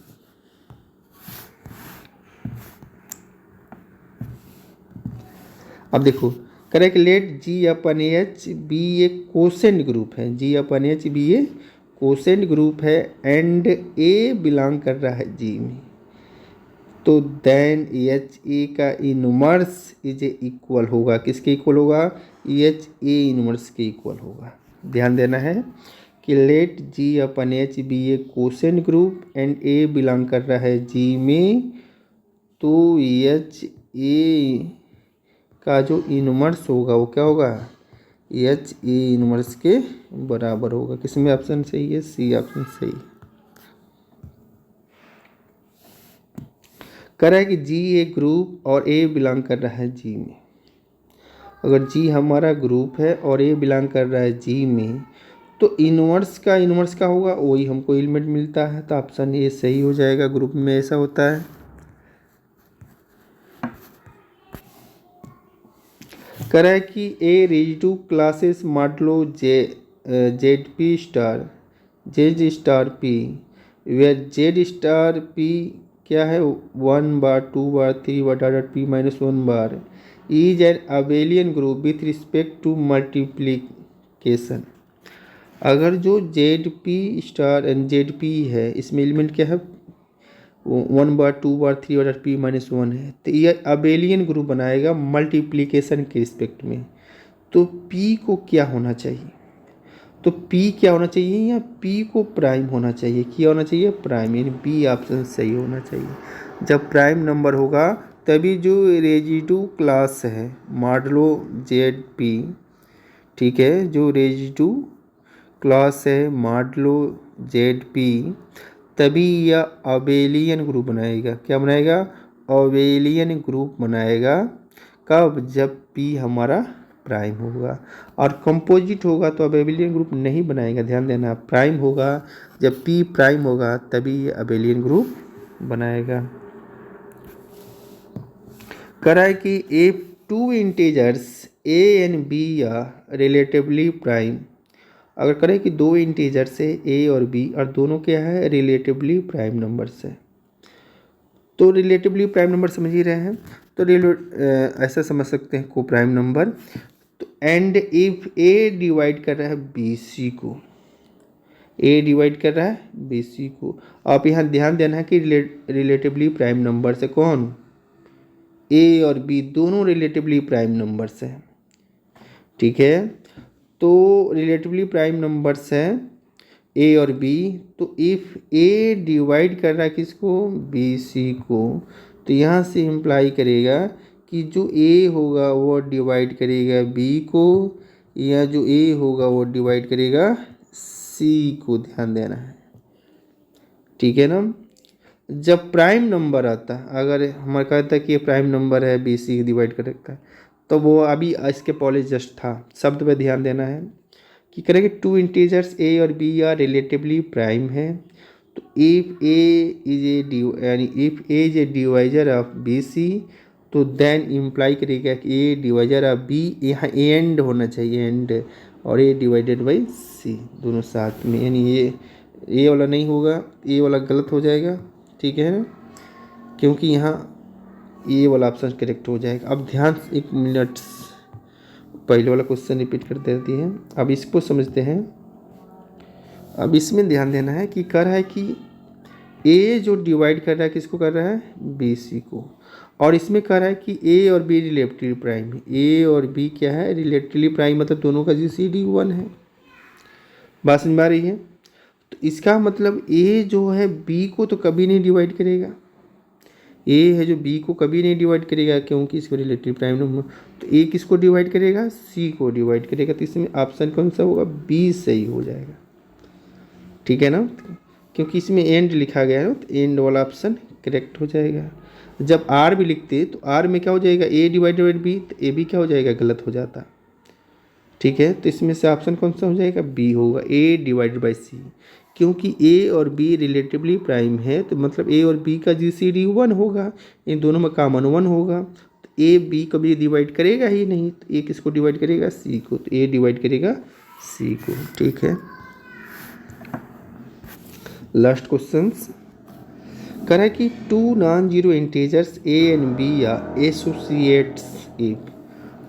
अब देखो correct, let G upon H be a quotient group है, G upon H be a quotient group है एंड ए बिलोंग कर रहा है जी में, तो देन एच ए का इनवर्स इज इक्वल होगा, किसके इक्वल होगा, एच ए इनवर्स के इक्वल होगा। ध्यान देना है कि let G upon H be a quotient group and a belong कर रहा है जी में, तो एच ए का जो इनवर्स होगा वो क्या होगा, एच ए इनवर्स के बराबर होगा। किसमें ऑप्शन सही है, सी ऑप्शन सही। कह रहा है कि जी ए ग्रुप और ए बिलोंग कर रहा है जी में, अगर जी हमारा ग्रुप है और ए बिलोंग कर रहा है जी में, तो इनवर्स का होगा वही हमको एलिमेंट मिलता है, तो ऑप्शन ए सही हो जाएगा, ग्रुप में ऐसा होता है। कह रहा है कि A residue classes modulo Z P star Z star P, where Z star P क्या है, 1 bar 2 bar 3 bar dot P minus 1 bar is an abelian group with respect to multiplication. अगर जो Z P star and Z P है, इसमें element क्या है, 1 bar 2 bar 3 बार P minus 1 है, तो यह अबेलियन ग्रुप बनाएगा मल्टीप्लीकेशन के रिस्पेक्ट में, तो पी को क्या होना चाहिए, तो P क्या होना चाहिए, या P को प्राइम होना चाहिए, क्या होना चाहिए, प्राइम, यानी B ऑप्शन सही होना चाहिए। जब प्राइम नंबर होगा तभी जो रेजिडू क्लास है मॉडलो जेड पी, ठीक है, जो रेजिडू क्लास है मॉडलो जेड पी, तभी यह अबेलियन ग्रुप बनाएगा, क्या बनाएगा, अबेलियन ग्रुप बनाएगा। कब, जब P हमारा प्राइम होगा, और कंपोजिट होगा तो अबेलियन ग्रुप नहीं बनाएगा। ध्यान देना, प्राइम होगा, जब P प्राइम होगा तभी ये अबेलियन ग्रुप बनाएगा। कह रहा है कि if two integers a and b are relatively prime, अगर करें कि दो इंटीजर्स है a और b और दोनों क्या है, रिलेटिवली प्राइम नंबर्स है, तो रिलेटिवली प्राइम नंबर समझ ही रहे हैं, तो ऐसा समझ सकते हैं को प्राइम नंबर, तो एंड इफ ए डिवाइड कर रहा है बी सी को, ए डिवाइड कर रहा है बी सी को, आप यहाँ ध्यान देना है कि रिलेटिवली प्राइम नंबर से कौन, ए और बी दोनों रिलेटिवली प्राइम नंबर्स हैं, ठीक है। तो रिलेटिवली प्राइम नंबर्स है ए और बी, तो इफ़ ए डिवाइड कर रहा है किसको, बी सी को, तो यहाँ से इम्प्लाई करेगा कि जो ए होगा वो डिवाइड करेगा बी को, या जो ए होगा वो डिवाइड करेगा सी को। ध्यान देना है, ठीक है ना। जब प्राइम नंबर आता है, अगर हमारा कहता है कि ये प्राइम नंबर है, बी सी डिवाइड कर रखता है, तो वो अभी इसके पहले जस्ट था, शब्द पे ध्यान देना है कि करेंगे टू इंटीजर्स ए और बी आर रिलेटिवली प्राइम है, तो इफ ए इज ए यानी if A is a divisor of b c, तो देन इम्प्लाई करेगा कि ए डिवाइजर ऑफ बी, यहाँ एंड होना चाहिए, एंड, और ए डिवाइडेड बाई सी, दोनों साथ में, यानी ये ए वाला नहीं होगा, ए वाला गलत हो जाएगा, ठीक है ना, क्योंकि यहाँ ये वाला ऑप्शन करेक्ट हो जाएगा। अब ध्यान, एक मिनट, पहले वाला क्वेश्चन रिपीट कर देती है, अब इसको समझते हैं। अब इसमें ध्यान देना है कि कर रहा है कि ए जो डिवाइड कर रहा है किसको कर रहा है, बी सी को, और इसमें कर रहा है कि ए और बी रिलेटिवली प्राइम है। ए और बी क्या है, रिलेटिवली प्राइम, मतलब दोनों का जीसीडी 1 है। बात समझ में आ रही है। तो इसका मतलब ए जो है बी को तो कभी नहीं डिवाइड करेगा, ए है जो बी को कभी नहीं डिवाइड करेगा, क्योंकि इसको रिलेटिव प्राइम नंबर, तो ए किसको डिवाइड करेगा, सी को डिवाइड करेगा। तो इसमें ऑप्शन कौन सा होगा, बी सही हो जाएगा, ठीक है ना, क्योंकि इसमें एंड लिखा गया है, तो एंड वाला ऑप्शन करेक्ट हो जाएगा। जब आर भी लिखते तो आर में क्या हो जाएगा, ए डिवाइडेड बाई बी, तो ए भी क्या हो जाएगा, गलत हो जाता, ठीक है। तो इसमें से ऑप्शन कौन सा हो जाएगा, बी होगा, ए डिवाइडेड बाई सी, क्योंकि ए और बी रिलेटिवली प्राइम है, तो मतलब ए और बी का जीसीडी 1 होगा, इन दोनों में कॉमन 1 होगा, तो ए बी कभी डिवाइड करेगा ही नहीं, तो ए किसको डिवाइड करेगा, सी को, तो ए डिवाइड करेगा सी को, ठीक है। लास्ट क्वेश्चन कह रहा है कि two non zero integers A and b या एसोसिएट्स इफ,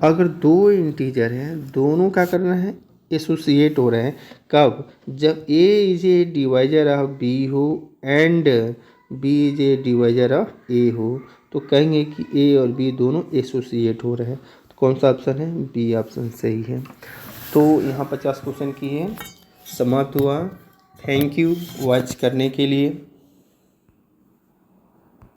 अगर दो इंटीजर हैं, दोनों क्या करना है, एसोसिएट हो रहे हैं, कब, जब A is a divisor of B हो and B is a divisor of A हो, तो कहेंगे कि ए और बी दोनों एसोसिएट हो रहे हैं। तो कौन सा ऑप्शन है, बी ऑप्शन सही है। तो यहाँ 50 क्वेश्चन किए, समाप्त हुआ। थैंक यू वॉच करने के लिए।